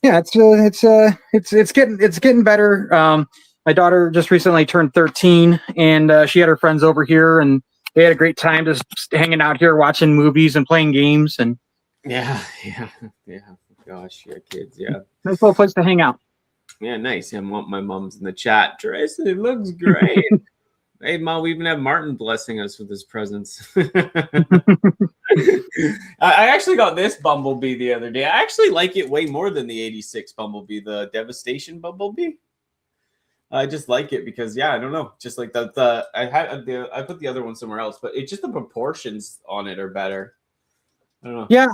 Yeah, it's getting better. My daughter just recently turned 13, and she had her friends over here, and they had a great time just hanging out here, watching movies and playing games. And yeah. Gosh, yeah, kids, yeah. Nice little place to hang out. Yeah, nice. Yeah, my mom's in the chat. Tristan, it looks great. Hey, Mom, we even have Martin blessing us with his presence. I actually got this Bumblebee the other day. I actually like it way more than the 86 Bumblebee, the Devastation Bumblebee. I just like it because, I don't know. Just like I put the other one somewhere else, but it's just the proportions on it are better. I don't know. Yeah,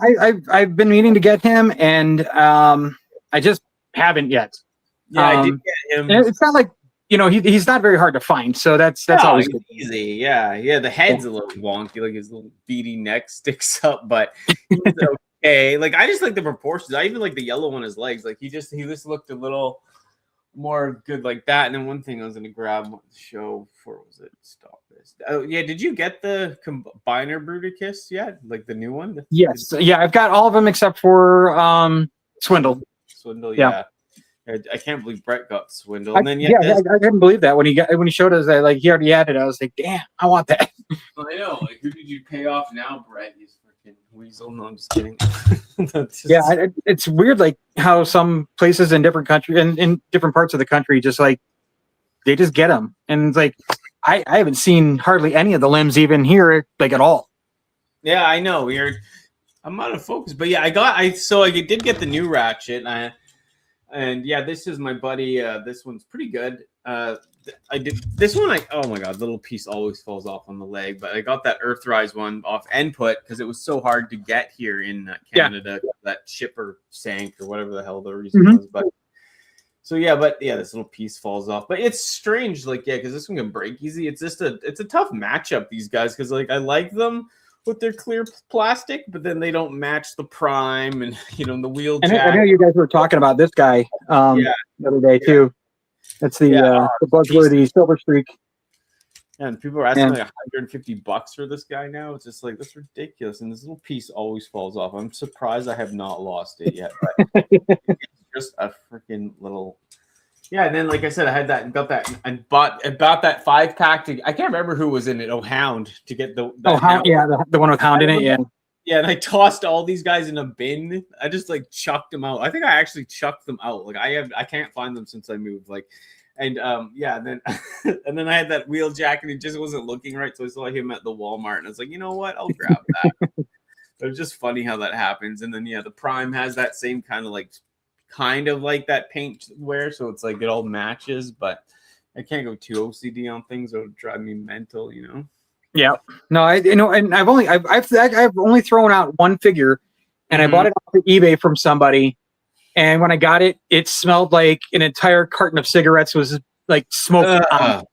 I've been meaning to get him, and I just haven't yet. Yeah, I did get him. It's not like, he's not very hard to find, so that's always good. Easy. Yeah. The head's a little wonky, like his little beady neck sticks up, but he's okay. Like I just like the proportions. I even like the yellow on his legs. Like he just looked a little more good like that. And then one thing I was gonna grab show for stop this. Oh yeah, did you get the Combiner Bruticus yet? Like the new one? Yes. Yeah, I've got all of them except for Swindle. Swindle, yeah. I can't believe Brett got Swindle. And then I couldn't believe that when he showed us that, like, he already had it. I was like, damn, I want that. I know. Like, who did you pay off now, Brett? He's freaking weasel. No, I'm just kidding. It's weird, like how some places in different countries and in different parts of the country just like they just get them, and it's like I haven't seen hardly any of the limbs even here, like at all. Yeah, I know. I'm out of focus, but yeah, I did get the new Ratchet. And this is my buddy. This one's pretty good. I did this one. Oh my god, the little piece always falls off on the leg. But I got that Earthrise one off Input because it was so hard to get here in Canada. Yeah. That shipper sank or whatever the hell the reason was. But this little piece falls off. But it's strange, because this one can break easy. It's just it's a tough matchup. These guys, because I like them with their clear plastic, but then they don't match the Prime and the wheel jack. And I know you guys were talking about this guy the other day too. That's the buzzworthy Silver Streak. And people are asking like $150 for this guy now. It's just like, that's ridiculous. And this little piece always falls off. I'm surprised I have not lost it yet. But it's just a freaking little. Yeah, and then like I said, I had that and got that and bought that 5-pack. I can't remember who was in it. Hound to get the Hound, the one with Hound in it. Yeah, and I tossed all these guys in a bin. I just chucked them out. I think I actually chucked them out. Like I can't find them since I moved. And then and then I had that wheel jack and it just wasn't looking right. So I saw him at the Walmart and I was like, you know what? I'll grab that. It was just funny how that happens. And then the Prime has that same kind of like that paint wear, so it's like it all matches, but I can't go too OCD on things. It would drive me mental, Yeah. No, and I've only thrown out one figure, and I bought it off of eBay from somebody, And when I got it, it smelled like an entire carton of cigarettes was like smoked on.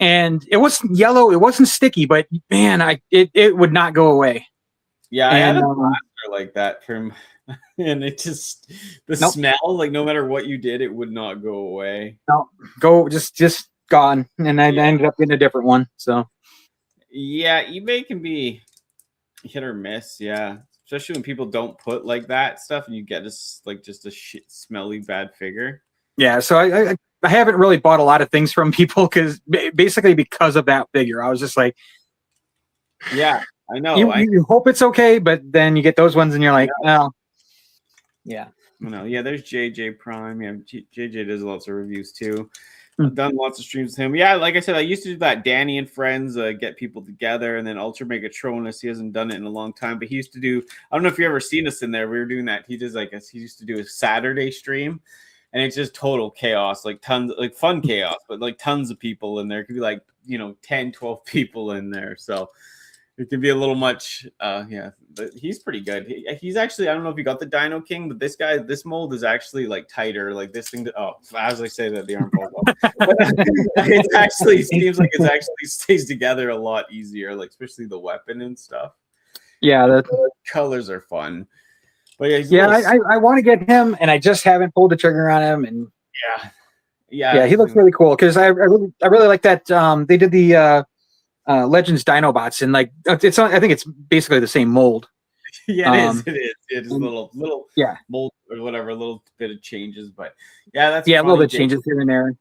And it wasn't yellow, it wasn't sticky, but man, it would not go away. Yeah, I had a blaster like that from, and it just smell, like no matter what you did, it would not go away. No, just gone, and I ended up getting a different one. So yeah, eBay can be hit or miss. Yeah, especially when people don't put like that stuff, and you get just a shit smelly bad figure. Yeah, so I haven't really bought a lot of things from people because of that figure. I was just like, yeah, I know. You hope it's okay, but then you get those ones and you're like, well, yeah. No, yeah, there's JJ Prime. Yeah, JJ does lots of reviews too. I've done lots of streams with him. Yeah, like I said, I used to do that. Danny and Friends get people together, and then Ultra Megatronus. He hasn't done it in a long time, but he used to do. I don't know if you ever seen us in there. We were doing that. He does he used to do a Saturday stream, and it's just total chaos, like tons, like fun chaos, but like tons of people in there. It could be 10, 12 people in there. So it can be a little much. Yeah, but he's pretty good. He's actually, I don't know if you got the Dino King, but this mold is actually like tighter. Like this thing. As I say that, the arm falls off. It actually seems like it actually stays together a lot easier, like especially the weapon and stuff. Yeah, the colors are fun. But yeah, I want to get him, and I just haven't pulled the trigger on him. And yeah, he looks really cool because I really like that. They did the Legends Dinobots, and like I think it's basically the same mold. Yeah, it is. It is a little mold or whatever, a little bit of changes, but that's a little bit changes here and there.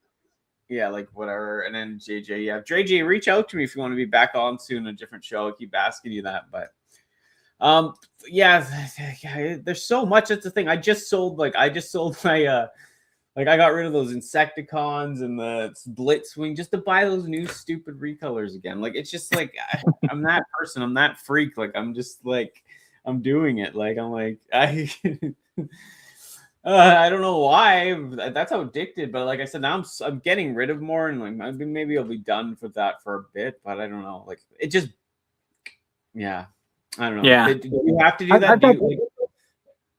Yeah, like whatever. And then JJ, reach out to me if you want to be back on soon, a different show. I keep asking you that, but there's so much. That's the thing. I just sold my I got rid of those Insecticons and the Blitzwing just to buy those new stupid recolors again. Like, it's just like, I'm that person. I'm that freak. Like, I'm just like, I'm doing it. Like, I'm like, I don't know why. That's how addicted. But like I said, now I'm getting rid of more, and like maybe I'll be done with that for a bit. But I don't know. Like, it just, I don't know. Yeah. Do you have to do that?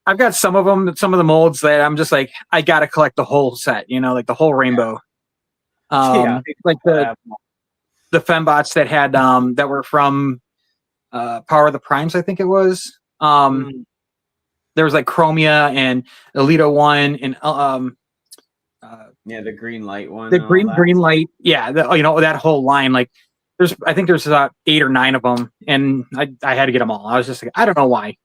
I've got some of them, some of the molds that I'm just like, I got to collect the whole set, like the whole rainbow. Like the fembots that had, that were from Power of the Primes, I think it was. There was like Chromia and Elito 1 and the green light one. The green light. Yeah. That whole line. Like I think there's about 8 or 9 of them, and I had to get them all. I was just like, I don't know why.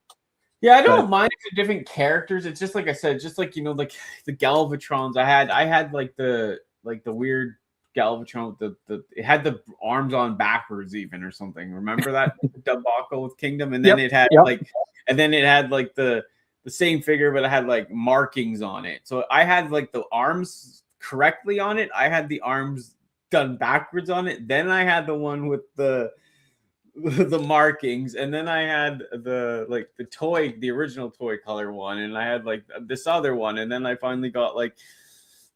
Yeah, I don't mind if they're different characters. It's just like I said, just like like the Galvatrons. I had like the weird Galvatron with it had the arms on backwards even or something. Remember that debacle with Kingdom? And then it had the same figure, but it had like markings on it. So I had like the arms correctly on it. I had the arms done backwards on it. Then I had the one with the markings, and then I had the original toy color one, and I had like this other one, and then I finally got like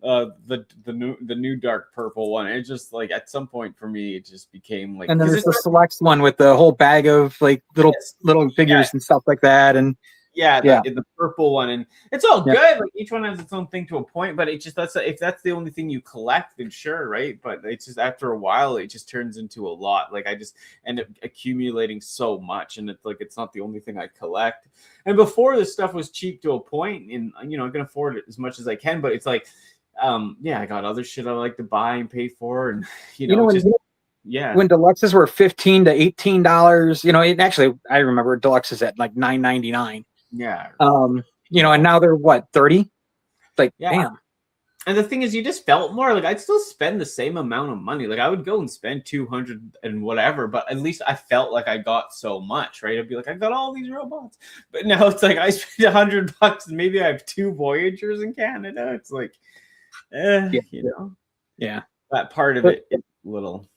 the new dark purple one. It just like at some point for me it just became like, and then there's the select one with the whole bag of like little figures and stuff like that, and the purple one, and it's all good. Like each one has its own thing to a point, but it just if that's the only thing you collect, then sure, right? But it's just after a while, it just turns into a lot. Like I just end up accumulating so much, and it's like it's not the only thing I collect. And before, this stuff was cheap to a point, and I can afford it as much as I can. But it's like, I got other shit I like to buy and pay for, and when deluxes were $15 to $18, actually I remember deluxes at like $9.99. Yeah. And now they're what, 30? Like, damn. And the thing is, you just felt more like I'd still spend the same amount of money. Like I would go and spend 200 and whatever, but at least I felt like I got so much, right? I'd be like, I got all these robots, but now it's like I spent $100 and maybe I have 2 Voyagers in Canada. It's like, that part of it is a little.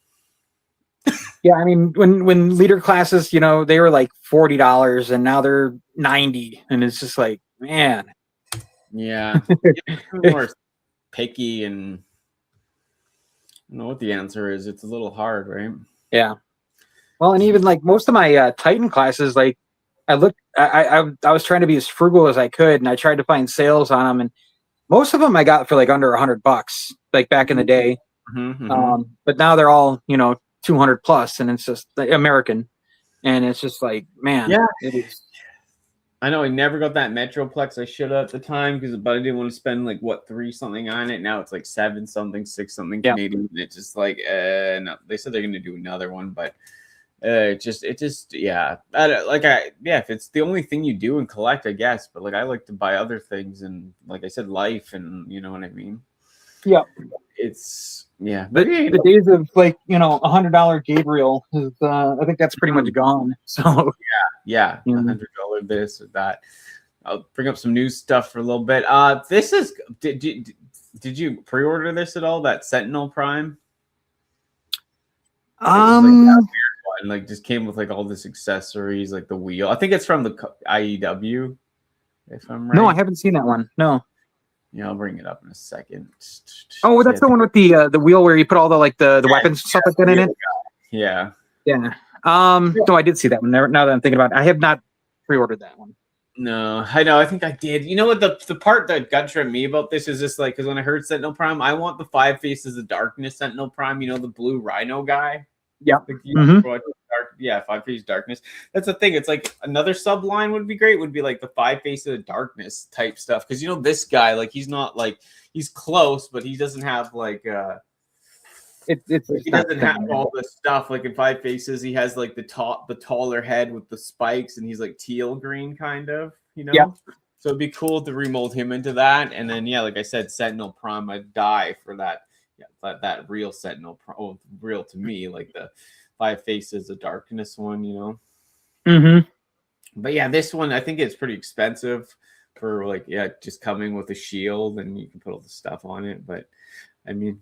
Yeah, I mean, when leader classes, they were like $40, and now they're $90, and it's just like, man. Yeah, more picky, and I don't know what the answer is. It's a little hard, right? Yeah. Well, and even like most of my Titan classes, like I was trying to be as frugal as I could, and I tried to find sales on them, and most of them I got for like under $100, like back in the day. But now they're all 200 plus, and it's just like American, and it's just like, man, Yeah. it is. I know I never got that Metroplex. I should have at the time but I didn't want to spend like what 3 something on it. Now it's like 7 something, 6 something Canadian. It's just like no. They said they're gonna do another one, but it just yeah. If it's the only thing you do and collect, I guess. But like I like to buy other things, and like I said, life, and you know what I mean. Yeah, it's yeah. But the days of like $100 Gabriel is I think that's pretty much gone. So yeah, $100 this or that. I'll bring up some new stuff for a little bit. This is did you pre-order this at all? That Sentinel Prime? Like just came with like all this accessories, like the wheel. I think it's from the IEW, if I'm right. No, I haven't seen that one. No. Yeah, I'll bring it up in a second. Oh, that's the one with the wheel where you put all the the weapons and stuff like that in it. Yeah. Yeah. No, I did see that one. Now that I'm thinking about it, I have not pre-ordered that one. No, I know. I think I did. You know what? The part that got tripped me about this is just like, because when I heard Sentinel Prime, I want the 5 Faces of Darkness Sentinel Prime. You know, the blue rhino guy. Yeah. Yeah, 5 Faces of Darkness. That's the thing. It's like another subline would be great. Would be like the 5 Faces of Darkness type stuff. Because this guy, like, he's not like, he's close, but he doesn't have like he doesn't have all the stuff like in 5 Faces. He has like the taller head with the spikes, and he's like teal green kind of, Yeah. So it'd be cool to remold him into that. And then like I said, Sentinel Prime, I'd die for that. Yeah, that real Sentinel Prime. Oh, real to me, like the 5 Faces of Darkness one, But yeah, this one I think it's pretty expensive for like just coming with a shield, and you can put all the stuff on it. But I mean,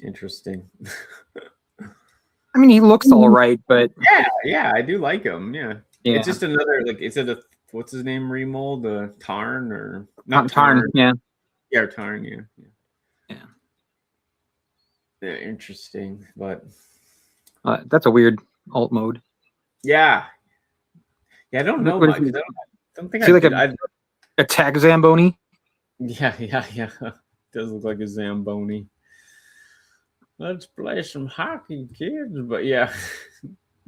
interesting. I mean, he looks all right, but yeah, I do like him. Yeah. It's just another like, is it what's his name remold? Tarn or not Tarn? Yeah, Tarn. Yeah. Interesting, but that's a weird alt mode. Yeah. I don't know much. I don't think a tag Zamboni. Yeah. Does look like a Zamboni. Let's play some hockey, kids. But yeah,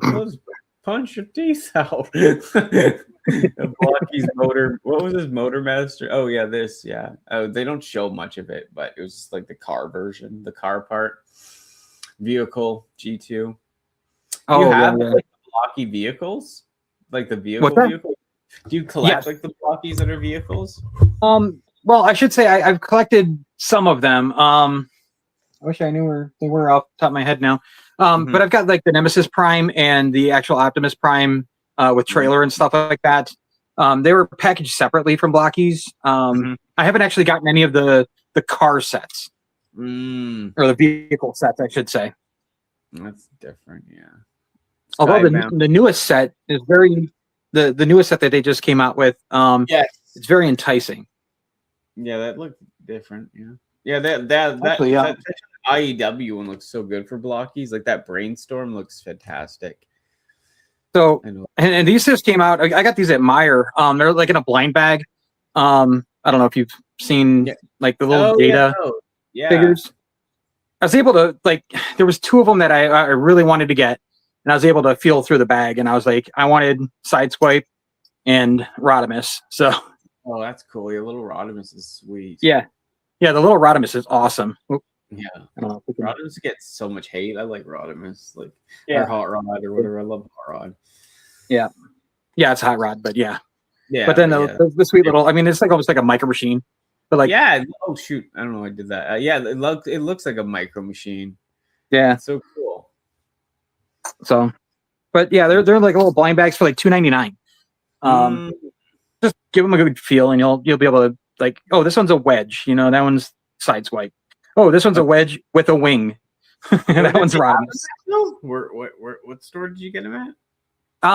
let's punch your teeth out. Blocky's motor. What was his Motormaster? Oh yeah, this. Yeah. Oh, they don't show much of it, but it was just like the car version, the car part. Vehicle G2. Do you have like blocky vehicles? Like the vehicle? Do you collect like the blockies that are vehicles? Well, I should say I've collected some of them. I wish I knew where they were off the top of my head now. But I've got like the Nemesis Prime and the actual Optimus Prime with trailer and stuff like that. They were packaged separately from blockies. I haven't actually gotten any of the car sets or the vehicle sets, I should say. That's different, yeah. Although the newest set is the newest set that they just came out with. It's very enticing. Yeah, that looked different. Yeah, that IEW one looks so good for blockies. Like that Brainstorm looks fantastic. So and these just came out. I got these at Meijer. They're like in a blind bag. I don't know if you've seen like the little data figures. I was able to there was 2 of them that I really wanted to get, and I was able to feel through the bag, and I was like, I wanted Sideswipe and Rodimus. So that's cool. Your little Rodimus is sweet. Yeah, the little Rodimus is awesome. Yeah, I don't know. Rodimus gets so much hate. I like Rodimus, or Hot Rod or whatever. I love Hot Rod. Yeah, it's Hot Rod, but But then the sweet little. I mean, it's like almost like a micro machine. But oh shoot, I don't know. I did that. It looks like a micro machine. Yeah, it's so cool. So, but they're like little blind bags for like $2.99. Just give them a good feel, and you'll be able to this one's a wedge. That one's Sideswipe. Oh, this one's a wedge with a wing. That one's Rodimus. What store did you get them at?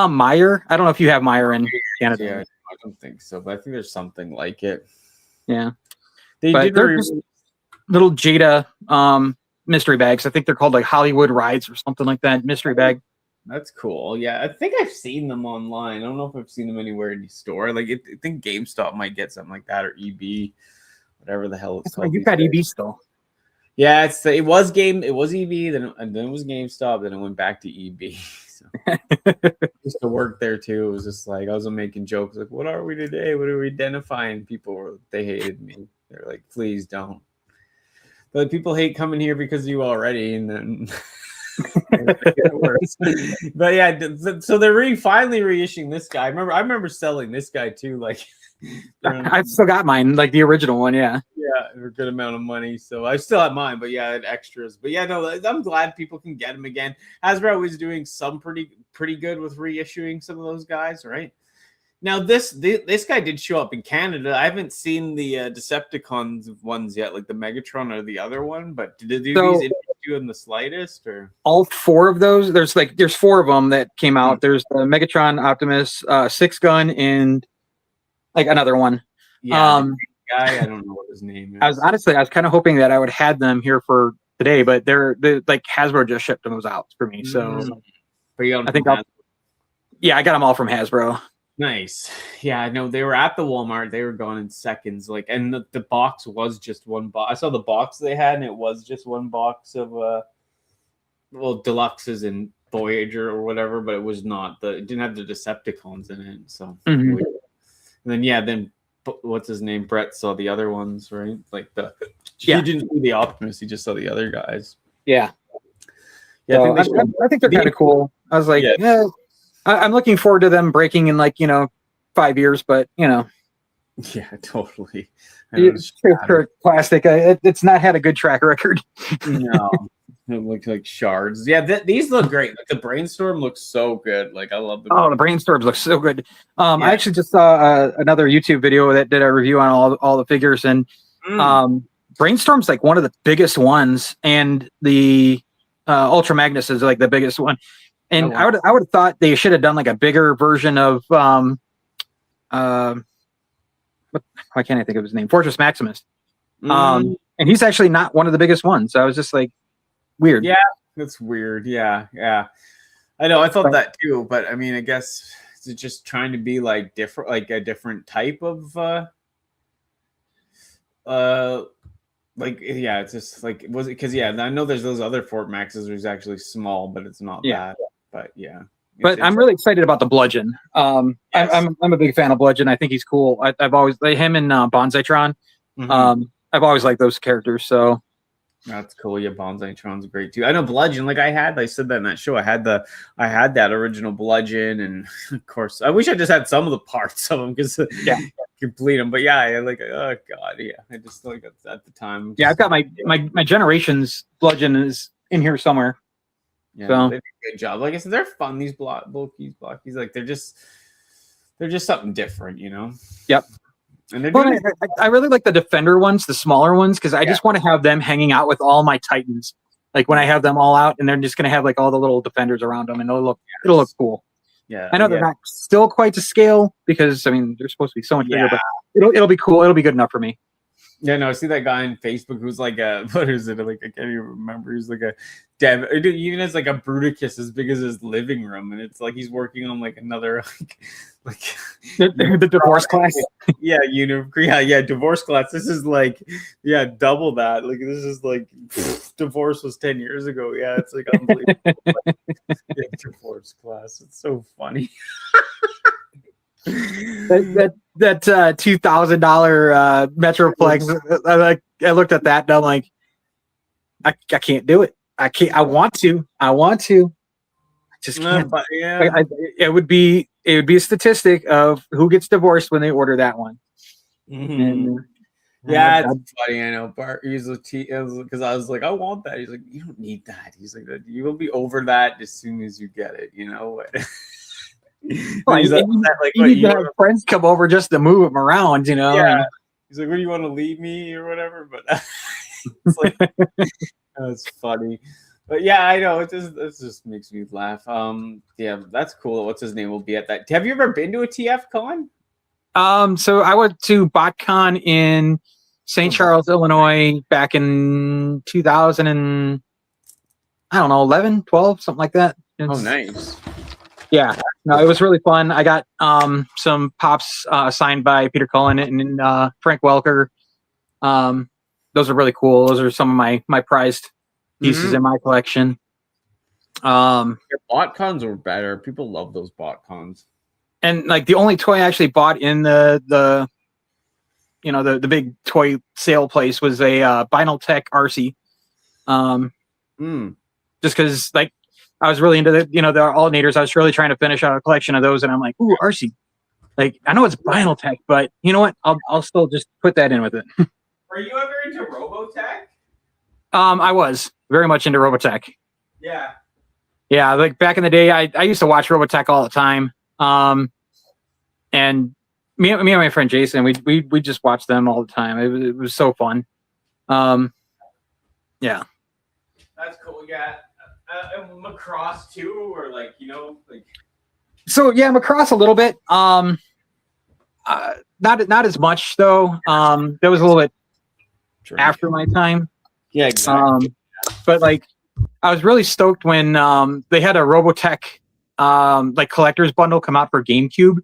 Meijer. I don't know if you have Meijer in Canada. Yeah, I don't think so, but I think there's something like it. Yeah. They're just little Jada mystery bags. I think they're called like Hollywood Rides or something like that. Mystery bag. That's cool. Yeah, I think I've seen them online. I don't know if I've seen them anywhere in the store. Like, I think GameStop might get something like that, or EB, whatever the hell it's called. You've got EB still. Yeah, it was EB, then it was GameStop, then it went back to EB. So I used to work there too. It was just like I was making jokes like, "What are we today? What are we identifying?" They hated me. They're like, "Please don't." But people hate coming here because of you already, and then. But yeah, so they're finally reissuing this guy. I remember selling this guy too. Like, I've still got mine, like the original one. Yeah, for a good amount of money. So I still have mine, but yeah, I had extras. But yeah, no, I'm glad people can get them again. Hasbro was doing some pretty good with reissuing some of those guys, right? Now this guy did show up in Canada. I haven't seen the Decepticons ones yet, like the Megatron or the other one. But did these interest you in the slightest? Or all four of those? There's four of them that came out. There's the Megatron, Optimus, Six Gun, and like another one. Yeah, guy. I don't know what his name is. I was kind of hoping that I would have them here for today, but they're like Hasbro just shipped those out for me. So, but you got them I think I got them all from Hasbro. Nice. Yeah, no, they were at the Walmart. They were gone in seconds. Like, and the box was just one box. I saw the box they had, and it was just one box of deluxes and Voyager or whatever, but it was not it didn't have the Decepticons in it. So, and then what's his name? Brett saw the other ones, right? Like he didn't see the Optimus. He just saw the other guys. Yeah. Yeah, so I think they're kind of cool. I was like, yeah. I'm looking forward to them breaking in 5 years, but yeah, totally. For plastic, it's not had a good track record. No, it looks like shards. Yeah, these look great. Like the Brainstorm looks so good. Like I love them. Oh, the Brainstorms look so good. I actually just saw another YouTube video that did a review on all the figures, and Brainstorm's like one of the biggest ones, and the Ultra Magnus is like the biggest one. And I would have thought they should have done like a bigger version of why can't I think of his name? Fortress Maximus. And he's actually not one of the biggest ones. So I was just like, weird. Yeah, that's weird. Yeah. I know. I thought that too, but I mean, I guess it's just trying to be like different, like a different type of it's just like was it because I know there's those other Fort Maxes where he's actually small, but it's not that. But yeah. But I'm really excited about the Bludgeon. I'm a big fan of Bludgeon. I think he's cool. I've always him and Bonsaitron. I've always liked those characters. So that's cool. Yeah, Bonsaitron's great too. I know Bludgeon. Like I said that in that show. I had that original Bludgeon, and of course, I wish I just had some of the parts of them because complete them. But yeah, oh god, yeah. I just like at the time. Yeah, I've got my Generations Bludgeon is in here somewhere. Yeah, so they did a good job. Like I said, they're fun. These blockies, like they're just something different, you know. Yep. And I really like the Defender ones, the smaller ones, because I just want to have them hanging out with all my Titans. Like when I have them all out, and they're just going to have like all the little Defenders around them, and it'll look cool. Yeah, I know they're not still quite to scale because I mean they're supposed to be so much bigger, but it'll be cool. It'll be good enough for me. Yeah, no, I see that guy on Facebook who's like what is it? Like I can't even remember. He's like a dev. He even has like a Bruticus as big as his living room, and it's like he's working on like another like the divorce class. Yeah, divorce class. This is like double that. Like this is like divorce was 10 years ago. Yeah, it's like unbelievable. Divorce class. It's so funny. that $2,000 Metroplex. I looked at that and I'm like, I can't do it. I can't. I want to. I just can't. But it would be a statistic of who gets divorced when they order that one. Mm-hmm. Yeah, it's funny. I know Bart usually because I was like, I want that. He's like, you don't need that. He's like, you will be over that as soon as you get it. You know. You need to have friends come over just to move them around, you know. Yeah. He's like, "What do you want to leave me or whatever?" But it's like that's funny. But yeah, I know it just makes me laugh. Yeah, that's cool. What's his name will be at that. Have you ever been to a TF con? So I went to BotCon in St. Charles, Illinois, back in 2000 and I don't know, 11, 12, something like that. Oh, nice. Yeah, no, it was really fun. I got some pops signed by Peter Cullen and Frank Welker. Those are really cool. Those are some of my prized pieces in my collection. Your bot cons were better. People love those bot cons. And like the only toy I actually bought in the big toy sale place was a Vinyl Tech RC. Just because like I was really into the alternators. I was really trying to finish out a collection of those, and I'm like, ooh, RC. Like I know it's Vinyl Tech, but you know what? I'll still just put that in with it. Were you ever into Robotech? I was very much into Robotech. Yeah. Yeah, like back in the day, I used to watch Robotech all the time. And me and my friend Jason, we just watched them all the time. It was so fun. Yeah. That's cool. Yeah. Macross too, or like. So yeah, Macross a little bit. Not as much though. That was a little bit after my time. Yeah, exactly. But like, I was really stoked when they had a Robotech like collector's bundle come out for GameCube.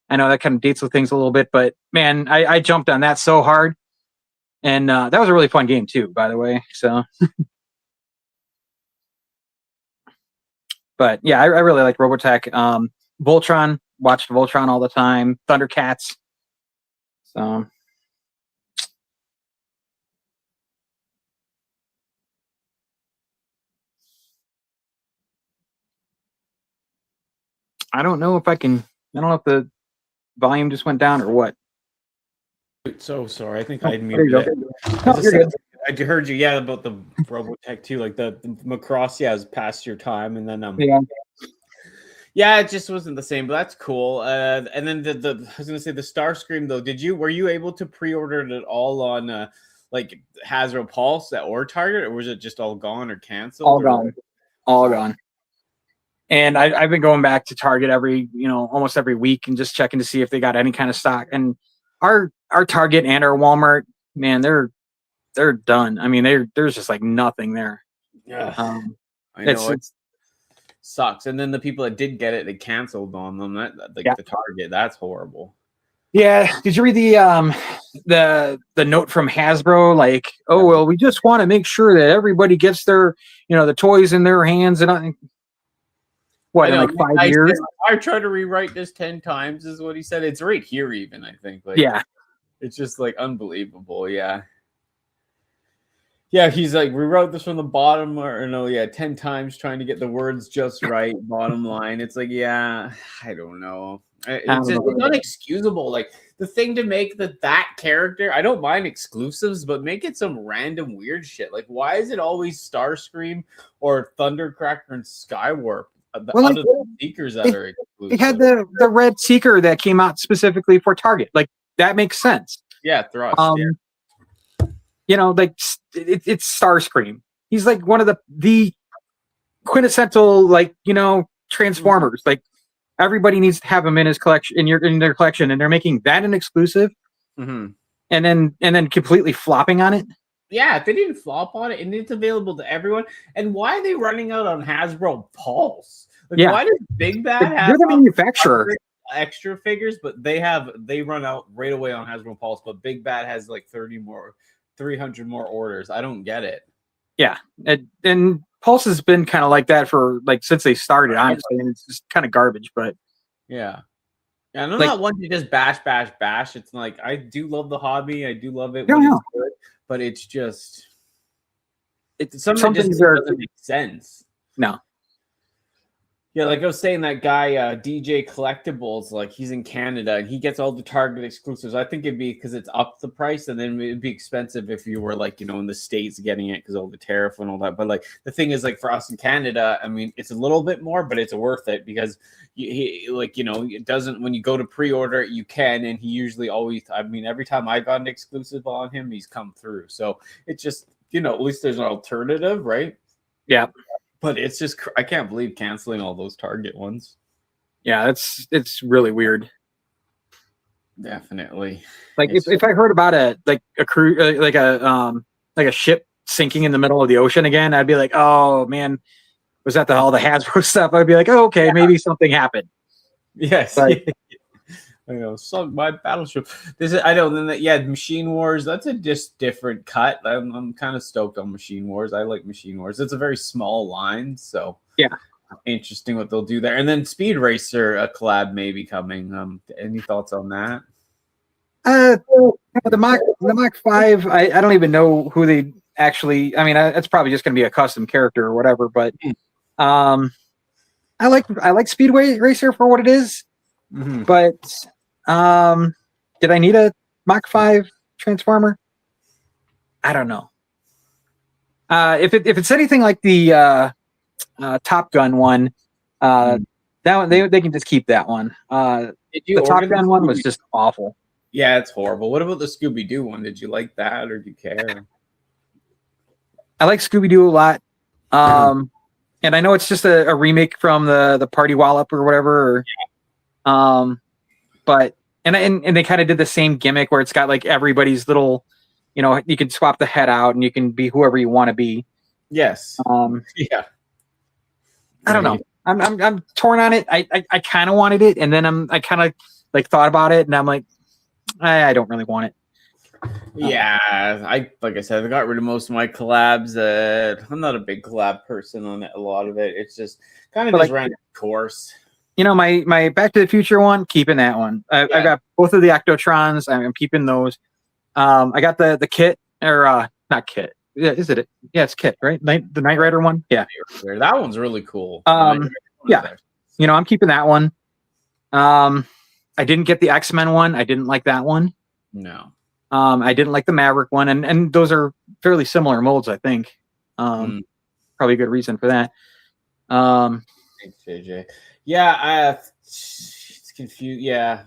I know that kind of dates with things a little bit, but man, I jumped on that so hard, and that was a really fun game too, by the way. So, but yeah, I really like Robotech. Voltron, watched Voltron all the time. Thundercats. So. I don't know if the volume just went down or what. So sorry. I think I there you muted go. it. No, you're good. I heard you, about the Robotech too. Like the Macross, is past your time, and then yeah, it just wasn't the same. But that's cool. And then the I was gonna say the Starscream though. Were you able to pre-order it all on like Hasbro Pulse or Target, or was it just all gone or canceled? All gone. And I've been going back to Target almost every week and just checking to see if they got any kind of stock. And our Target and our Walmart, man, they're done. I mean, there's just like nothing there. Yeah, I know it sucks. And then the people that did get it, they canceled on them. The Target, that's horrible. Yeah. Did you read the note from Hasbro? Like, oh well, we just want to make sure that everybody gets their the toys in their hands and. What, in like 5 years? I tried to rewrite this 10 times, is what he said. It's right here, even, I think. Like, yeah. It's just like unbelievable. Yeah. Yeah, he's like, rewrote this from the bottom, 10 times trying to get the words just right. Bottom line. It's like, yeah, I don't know. It's unexcusable. Like, the thing to make that character, I don't mind exclusives, but make it some random weird shit. Like, why is it always Starscream or Thundercracker and Skywarp? The Seekers that are exclusive. It had the red Seeker that came out specifically for Target. Like that makes sense. Yeah, Thrust. Like it's Starscream. He's like one of the quintessential Transformers. Like everybody needs to have him in his collection in their collection, and they're making that an exclusive, and then completely flopping on it. Yeah, they didn't flop on it, and it's available to everyone. And why are they running out on Hasbro Pulse? Like, why does Big Bad have they're the manufacturer extra figures, but they run out right away on Hasbro Pulse, but Big Bad has like 300 more orders. I don't get it. Yeah, and Pulse has been kind of like that for since they started, honestly, and it's just kind of garbage. But yeah, I'm not one to just bash. It's like I do love the hobby. I do love it when it's good, but it's just something just doesn't make sense. No. Yeah, like I was saying, that guy DJ Collectibles, like he's in Canada and he gets all the Target exclusives. I think it'd be because it's up the price, and then it'd be expensive if you were in the States getting it because of all the tariff and all that. But the thing is, for us in Canada, I mean, it's a little bit more, but it's worth it because it doesn't. When you go to pre-order, you can, and he usually always. I mean, every time I got an exclusive on him, he's come through. So it's just at least there's an alternative, right? Yeah. But it's just, I can't believe canceling all those Target ones. Yeah, it's really weird. Definitely. If I heard about a crew, a ship sinking in the middle of the ocean again, I'd be like, oh man, was at all the Hasbro stuff, I'd be like, oh, okay, maybe something happened. Yes. But- I know, sunk my battleship. This is, I know. Then Machine Wars. That's a just different cut. I'm kind of stoked on Machine Wars. I like Machine Wars. It's a very small line, so yeah, interesting what they'll do there. And then Speed Racer, a collab may be coming. Any thoughts on that? The Mach 5. I don't even know who they actually. I mean, it's probably just going to be a custom character or whatever. But I like Speedway Racer for what it is. Mm-hmm. But did I need a Mach 5 Transformer? I don't know. If it's anything like the Top Gun one, that one they can just keep that one. The Top Gun one was just awful. Yeah, it's horrible. What about the Scooby-Doo one? Did you like that, or do you care? I like Scooby-Doo a lot. And I know it's just a remake from the Party Wallop or whatever. But they kind of did the same gimmick where it's got like everybody's little, you can swap the head out and you can be whoever you want to be. Yes. Yeah. I don't know. I'm torn on it. I kind of wanted it, and then I kind of like thought about it, and I'm like, I don't really want it. Yeah, like I said, I got rid of most of my collabs. I'm not a big collab person on it, a lot of it. It's just kind of just ran its course. My Back to the Future one, keeping that one. I got both of the Ectotrons. I'm keeping those. I got the kit, or not kit. Yeah, is it? Yeah, it's kit, right? The Knight Rider one. Yeah, that one's really cool. Yeah, I'm keeping that one. I didn't get the X-Men one. I didn't like that one. No. I didn't like the Maverick one, and those are fairly similar molds, I think. Probably a good reason for that. Thanks, JJ. Yeah, it's confused. Yeah,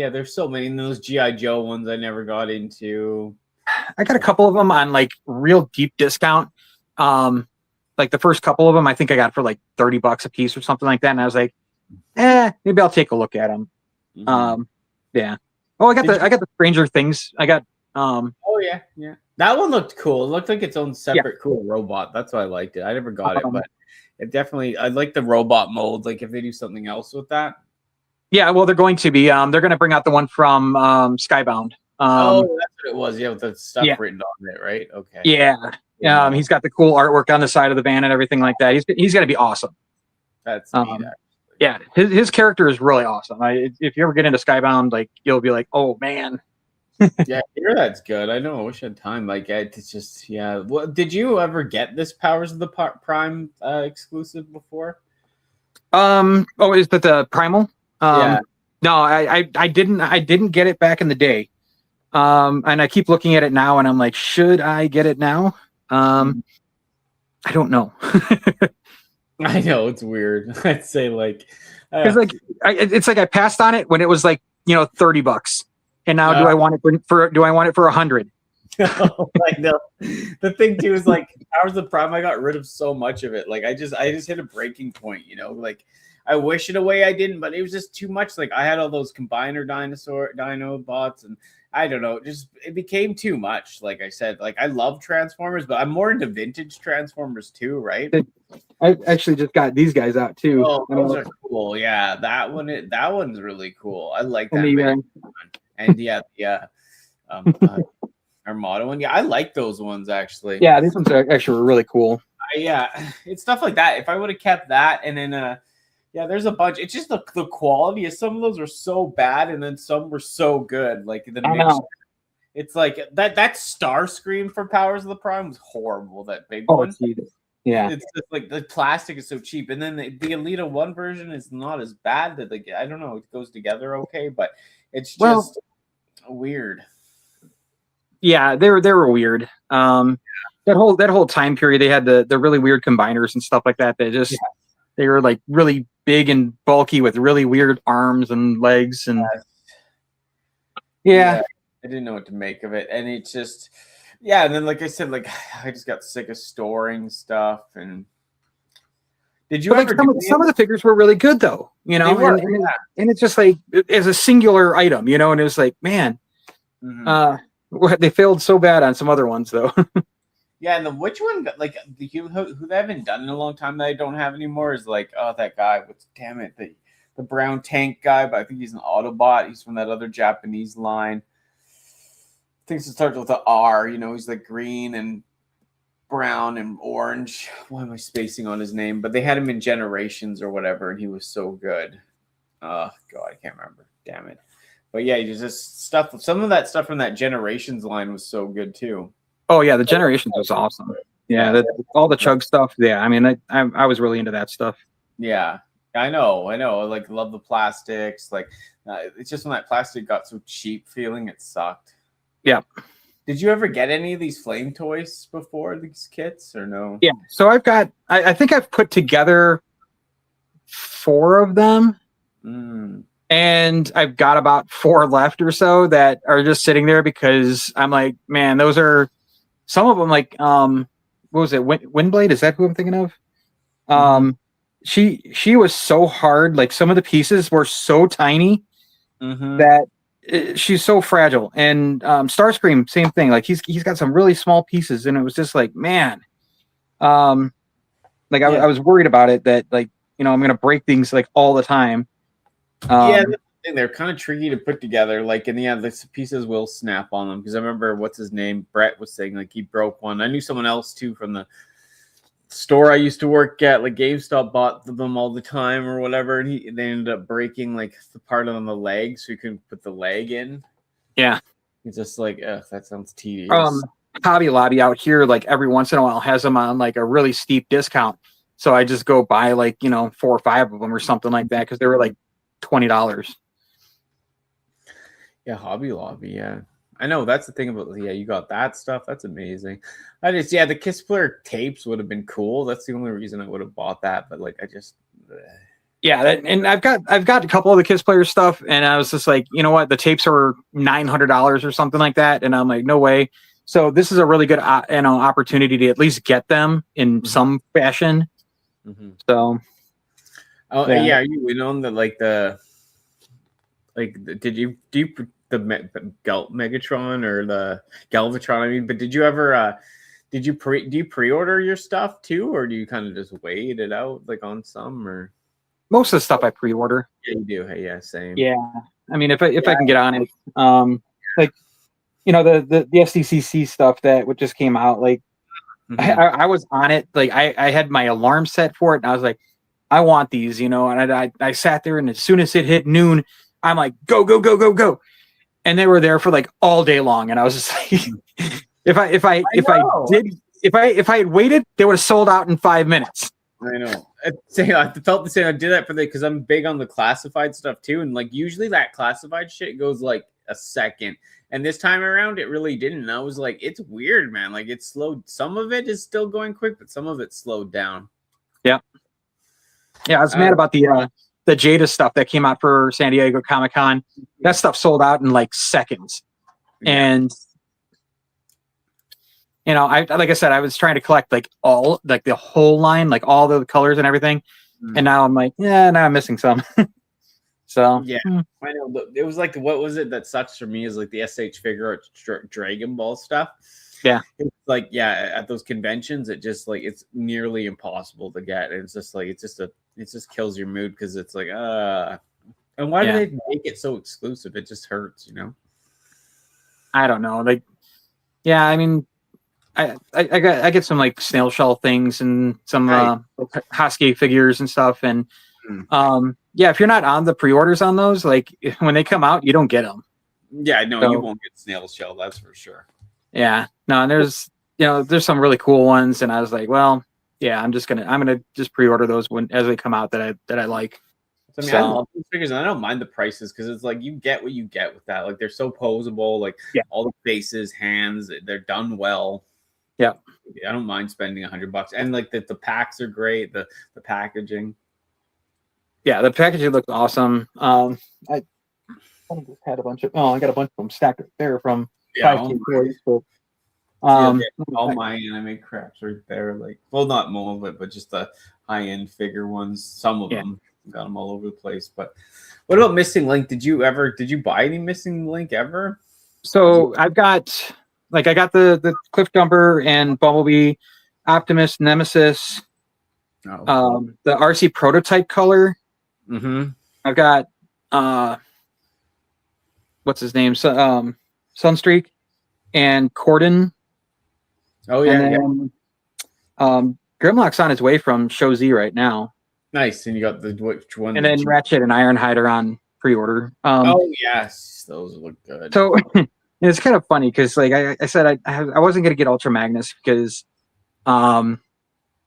there's so many. And those G.I. Joe ones I never got into. I got a couple of them on like real deep discount. Like the first couple of them, I think I got for like $30 a piece or something like that, and I was like, maybe I'll take a look at them. Mm-hmm. Yeah. Oh, I got the Stranger Things. I got. Oh yeah. That one looked cool. It looked like its own separate cool robot. That's why I liked it. I never got it, but it definitely. I like the robot mold. Like if they do something else with that. Yeah, well, they're going to be. They're going to bring out the one from Skybound. Oh, that's what it was. Yeah, with the stuff written on it, right? Okay. Yeah. He's got the cool artwork on the side of the van and everything like that. He's going to be awesome. That's neat. Yeah, his character is really awesome. If you ever get into Skybound, like you'll be like, oh man. Yeah, that's good. I know. I wish I had time. Like it's just Well, did you ever get this Powers of the Prime exclusive before? Oh, is that the Primal? Yeah. No, I didn't get it back in the day. And I keep looking at it now, and I'm like, should I get it now? I don't know. I know it's weird. I'd say like, because it's like I passed on it when it was like $30, and now do I want it for $100? I know. The thing too is like Powers of the Prime. I got rid of so much of it. Like I just hit a breaking point. Like I wish in a way I didn't, but it was just too much. Like I had all those combiner dino bots, and I don't know, it became too much. Like I said, like I love Transformers, but I'm more into vintage Transformers too, right? I actually just got these guys out too. Oh, those are cool. Yeah, that one's really cool. I like that. And Armada one. Yeah, I like those ones actually. Yeah, these ones are actually really cool. It's stuff like that. If I would have kept that, and then there's a bunch. It's just the quality of some of those were so bad, and then some were so good. Like the mix. It's like that Starscream for Powers of the Prime was horrible. That big one. Yeah, it's just like the plastic is so cheap, and then the Elita 1 version is not as bad. That I don't know, it goes together okay, but it's just weird. Yeah, they were weird. That whole time period, they had the really weird combiners and stuff like that. They were like really big and bulky with really weird arms and legs, and I didn't know what to make of it, and it's just. Yeah, and then like I said, like I just got sick of storing stuff. And did you ever? Some of the figures were really good though, and it's just like as a singular item, and it was like, man, they failed so bad on some other ones though. Yeah, and the which one like who they haven't done in a long time that I don't have anymore is like that guy. What's damn it the brown tank guy, but I think he's an Autobot. He's from that other Japanese line. I think it starts with the R. You know, he's like green and brown and orange. Why am I spacing on his name? But they had him in Generations or whatever, and he was so good. God, I can't remember. Damn it. But yeah, just stuff. Some of that stuff from that Generations line was so good too. Oh yeah, the Generations was awesome. Yeah, all the Chug stuff. Yeah, I mean, I was really into that stuff. Yeah, I know. Like, love the plastics. Like, it's just when that plastic got so cheap feeling, it sucked. Yeah. Did you ever get any of these flame toys before these kits or no? Yeah. So I've got. I think I've put together 4 of them. And I've got about 4 left or so that are just sitting there because I'm like, man, those are some of them like, what was it? Windblade? Is that who I'm thinking of? She was so hard. Like some of the pieces were so tiny that she's so fragile. And Starscream, same thing. Like he's got some really small pieces, and it was just like, man, like I was worried about it that like, I'm going to break things like all the time. They're kind of tricky to put together. Like in the end, the pieces will snap on them. Because I remember what's his name, Brett was saying like he broke one. I knew someone else too from the store I used to work at. Like GameStop bought them all the time or whatever, and they ended up breaking like the part on the leg, so you couldn't put the leg in. Yeah, it's just like that sounds tedious. Hobby Lobby out here, like every once in a while, has them on like a really steep discount. So I just go buy like 4 or 5 of them or something like that because they were like $20. Yeah, Hobby Lobby. Yeah, I know that's the thing about. Yeah, you got that stuff. That's amazing. The Kiss Player tapes would have been cool. That's the only reason I would have bought that. But like, I just. And I've got a couple of the Kiss Player stuff, and I was just like, you know what, the tapes are $900 or something like that, and I'm like, no way. So this is a really good opportunity to at least get them in some fashion. So. Oh yeah, you know that like did you the Megatron or the Galvatron? I mean, but did you ever do you pre-order your stuff too, or do you kind of just wait it out like on some or? Most of the stuff I pre-order. Yeah, you do. Hey, yeah, same. Yeah, I mean, if I can get on it, like the SDCC stuff that just came out, like I was on it. Like I had my alarm set for it, and I was like, I want these, and I sat there, and as soon as it hit noon, I'm like, go, go, go, go, go. And they were there for like all day long. And I was just like, if I had waited, they would have sold out in 5 minutes. I know. I felt the same. I did that because I'm big on the classified stuff too. And like usually that classified shit goes like a second. And this time around, it really didn't. And I was like, it's weird, man. Like it's slowed. Some of it is still going quick, but some of it slowed down. Yeah. Yeah. I was mad about the Jada stuff that came out for San Diego Comic-Con. That stuff sold out in like seconds. Yeah. And like I said, I was trying to collect like all like the whole line, like all the colors and everything. And now I'm like, now I'm missing some. So yeah, I know. It was like, what was it that sucks for me is like the SH figure art Dragon Ball stuff. Yeah, it's like at those conventions, it just like it's nearly impossible to get. It's just like it just kills your mood because it's like and why do they make it so exclusive? It just hurts, I don't know. Like, yeah, I mean, I get some like snail shell things and some Hasuke figures and stuff, and if you're not on the pre-orders on those, like when they come out, you don't get them. Yeah, no, you won't get snail shell, that's for sure. Yeah, no, and there's some really cool ones, and I was like, well, yeah, I'm gonna just pre-order those as they come out that I like. I mean, I love these figures, and I don't mind the prices because it's like you get what you get with that. Like they're so posable, like all the faces, hands, they're done well. Yeah, I don't mind spending $100, and like the packs are great. The packaging. Yeah, the packaging looks awesome. I just had a bunch of. I got a bunch of them stacked up there from 5K toys. So, all my anime craps right there. Like, well, not all of it, but just the high-end figure ones. Some of them got them all over the place. But what about Missing Link? Did you buy any Missing Link ever? So I've got like I got the Cliff Jumper and Bumblebee, Optimus, Nemesis, Oh. the RC prototype color. Mm-hmm. I've got what's his name? Sunstreak and Corden. Oh yeah, And yeah. then Grimlock's on his way from Show Z right now. Nice. And you got the which one? And then Ratchet and Ironhide are on pre-order. Oh yes, those look good. So it's kind of funny because, like I said, I wasn't going to get Ultra Magnus because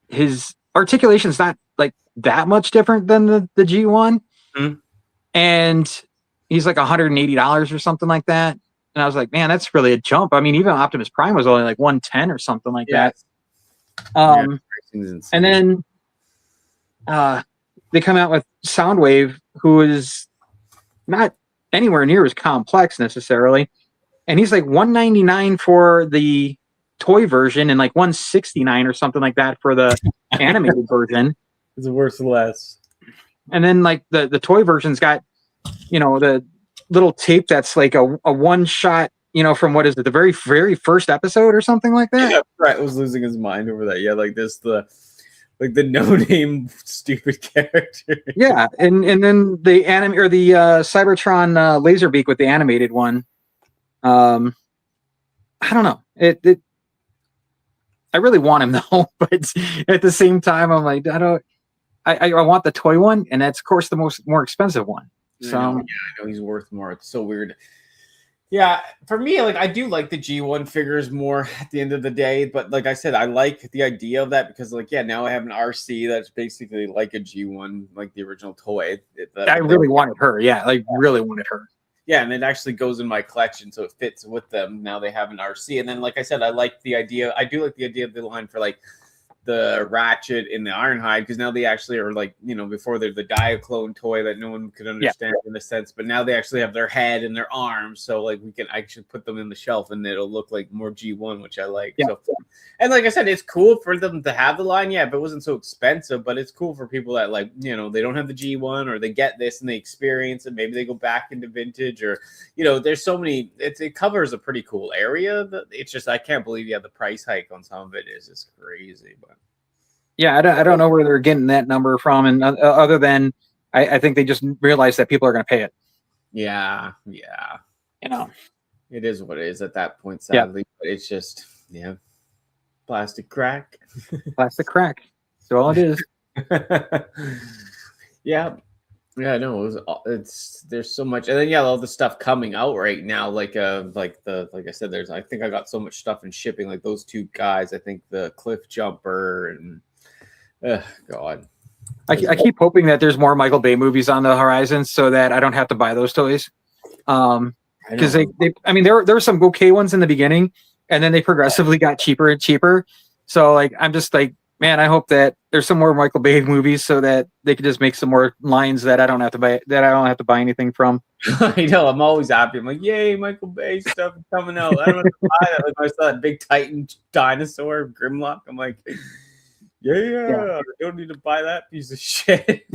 his articulation's not like that much different than the G1, and he's like $180 or something like that. And I was like, man, that's really a jump. I mean, even Optimus Prime was only like 110 or something like that. And then they come out with Soundwave, who is not anywhere near as complex necessarily. And he's like $199 for the toy version and like $169 or something like that for the animated version. It's worse or less. And then like the toy version's got, you know, the little tape that's like a one shot, you know, from what is it, the very, very first episode or something like that? Yeah, Brett was losing his mind over that. Yeah, like this, the no-name stupid character. Yeah, and then the anime or the Cybertron Laserbeak with the animated one. I don't know. It I really want him though, but at the same time, I'm like, I want the toy one, and that's of course the more expensive one. So I know he's worth more. It's so weird. Yeah, for me, like I do like the G1 figures more at the end of the day, but like I said, I like the idea of that because, like, yeah, now I have an RC that's basically like a G1, like the original toy. I really wanted her. Yeah, like really wanted her. Yeah, and it actually goes in my collection, so it fits with them. Now they have an RC, and then like I said, I like the idea. I do like the idea of the line for like the Ratchet and the Ironhide because now they actually are like, you know, before they're the Diaclone toy that no one could understand in a sense, but now they actually have their head and their arms, so like we can actually put them in the shelf and it'll look like more G1, which I like. Yeah. So, and like I said, it's cool for them to have the line, if it wasn't so expensive, but it's cool for people that, like, you know, they don't have the G1 or they get this and they experience it, maybe they go back into vintage, or, you know, there's so many, it covers a pretty cool area. It's just, I can't believe the price hike on some of it is just crazy. But yeah, I don't know where they're getting that number from, and other than I think they just realized that people are going to pay it. Yeah, you know, it is what it is at that point, sadly. But it's just plastic crack. Plastic crack. That's all it is. Yeah, no, there's so much, and then all the stuff coming out right now, like I said, I think I got so much stuff in shipping, like those two guys. I think the Cliff Jumper and God. I keep hoping that there's more Michael Bay movies on the horizon so that I don't have to buy those toys. Because there were some okay ones in the beginning, and then they progressively got cheaper and cheaper. So like I'm just like, man, I hope that there's some more Michael Bay movies so that they could just make some more lines that I don't have to buy anything from. I know, I'm always happy. I'm like, yay, Michael Bay stuff is coming out. I don't have to buy that. Like, I saw that big Titan dinosaur Grimlock. I'm like, yeah, I don't need to buy that piece of shit.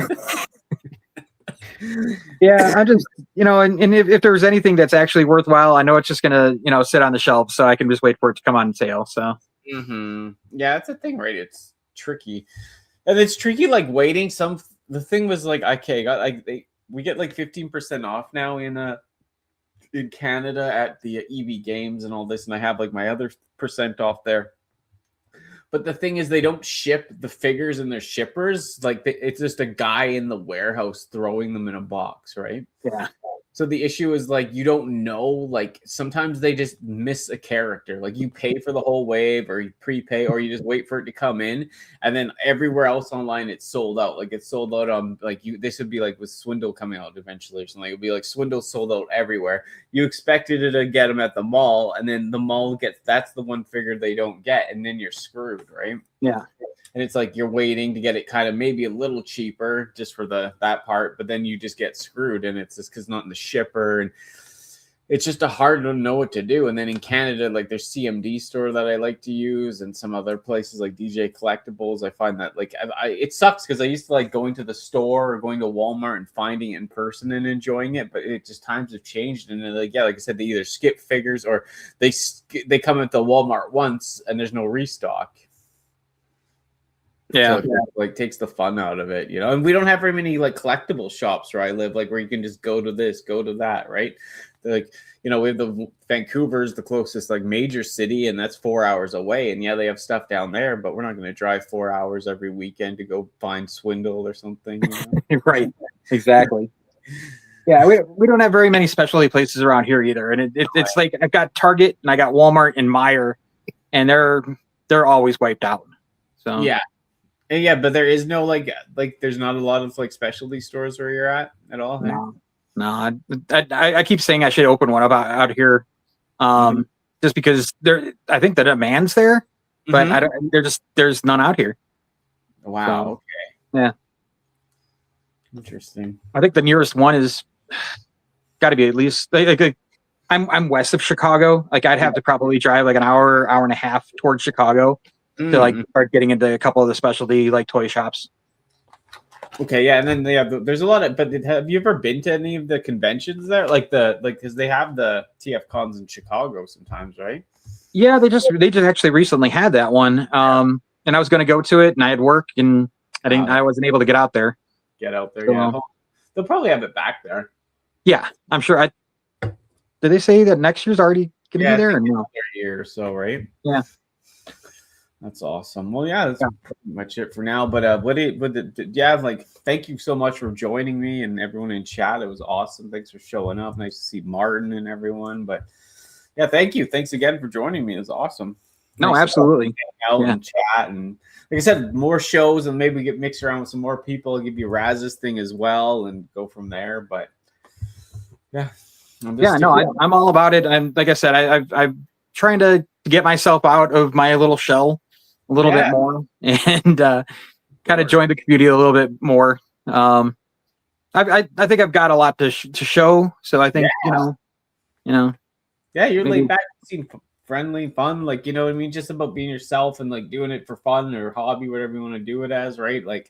Yeah, I just, you know, and if there's anything that's actually worthwhile, I know it's just gonna, you know, sit on the shelf, so I can just wait for it to come on sale. So yeah, it's a thing, right? It's tricky, and it's tricky like waiting. The thing was like, okay, we get like 15% off now in Canada at the EV Games and all this, and I have like my other % off there. But the thing is, they don't ship the figures in their shippers. Like, it's just a guy in the warehouse throwing them in a box, right? Yeah. So the issue is, like, you don't know. Like, sometimes they just miss a character. Like, you pay for the whole wave, or you prepay, or you just wait for it to come in. And then everywhere else online, it's sold out. Like, it's sold out on, like, this would be like with Swindle coming out eventually or something. It would be like Swindle sold out everywhere. You expected it to get them at the mall, and then the mall that's the one figure they don't get, and then you're screwed, right? Yeah. And it's like you're waiting to get it kind of maybe a little cheaper just for that part, but then you just get screwed, and it's just because not in the shipper. And it's just a hard to know what to do. And then in Canada, like there's CMD store that I like to use, and some other places like DJ Collectibles. I find that like it sucks because I used to like going to the store or going to Walmart and finding it in person and enjoying it, but it just times have changed. And then like I said, they either skip figures or they come into Walmart once and there's no restock. Yeah, so it like takes the fun out of it, And we don't have very many like collectible shops where I live, like where you can just go to this, go to that, right? Like, we have the Vancouver's the closest like major city, and that's 4 hours away. And yeah, they have stuff down there, but we're not going to drive 4 hours every weekend to go find Swindle or something. Right? Exactly. Yeah, we don't have very many specialty places around here either, and it's like I've got Target and I got Walmart and Meijer, and they're always wiped out. So yeah, but there is no like there's not a lot of like specialty stores where you're at all. No, I keep saying I should open one out here, just because I think the demand's there, but there's none out here. Wow. So, okay. Yeah. Interesting. I think the nearest one is got to be at least like I'm west of Chicago. Like I'd have to probably drive like an hour and a half towards Chicago to like start getting into a couple of the specialty like toy shops. Okay, yeah, and then there's a lot of. But have you ever been to any of the conventions there? Because they have the TF cons in Chicago sometimes, right? Yeah, they just actually recently had that one. And I was going to go to it, and I had work, and I wasn't able to get out there. So, yeah. They'll probably have it back there. Yeah, I'm sure. Did they say that next year's already going to be there? Or no? Year or so, right? Yeah. That's awesome. Well, yeah, that's pretty much it for now. But thank you so much for joining me and everyone in chat. It was awesome. Thanks for showing up. Nice to see Martin and everyone. But yeah, thank you. Thanks again for joining me. It was awesome. No, absolutely. Hang out and chat, and like I said, more shows, and maybe we get mixed around with some more people. I'll give you Raz's thing as well, and go from there. But yeah, I'm all about it. I'm like I said, I'm trying to get myself out of my little shell a little bit more, and kind of join the community a little bit more. I think I've got a lot to show, so I think Yeah, you're laid back, seem friendly, fun, like what I mean, just about being yourself and like doing it for fun or hobby, whatever you want to do it as, right? Like,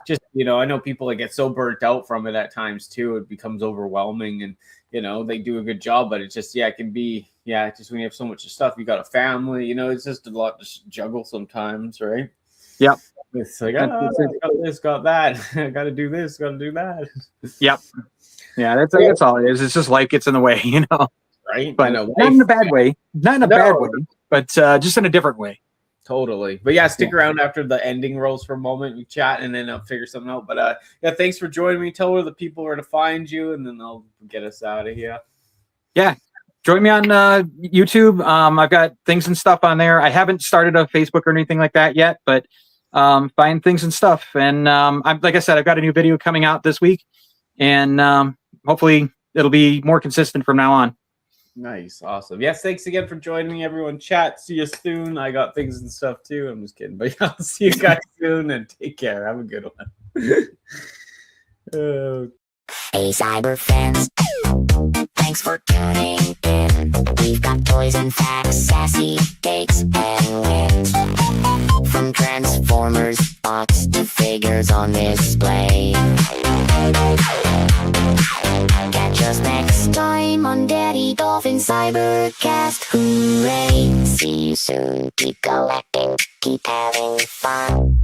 just I know people like get so burnt out from it at times too. It becomes overwhelming, and they do a good job, but it's just it can be just when you have so much stuff, you got a family, it's just a lot to juggle sometimes, right? Yep. It's like, got this, got that, got to do this, got to do that. Yep. Yeah, that's all it is. It's just life gets in the way, right? But not in a bad way, but just in a different way. Totally. But yeah, stick around after the ending rolls for a moment. We chat and then I'll figure something out. But thanks for joining me. Tell where the people where to find you, and then I'll get us out of here. Yeah. Join me on YouTube. I've got things and stuff on there. I haven't started a Facebook or anything like that yet, but find things and stuff. And like I said, I've got a new video coming out this week, and hopefully it'll be more consistent from now on. Nice. Awesome. Yes, thanks again for joining me, everyone. Chat. See you soon. I got things and stuff too. I'm just kidding. But I'll see you guys soon, and take care. Have a good one. Hey, Cyber fans. Thanks for tuning in. We've got toys and facts, sassy takes and wins. From Transformers, bots to figures on display. Catch us next time on Danni Dolphin Cybercast. Hooray! See you soon. Keep collecting, keep having fun.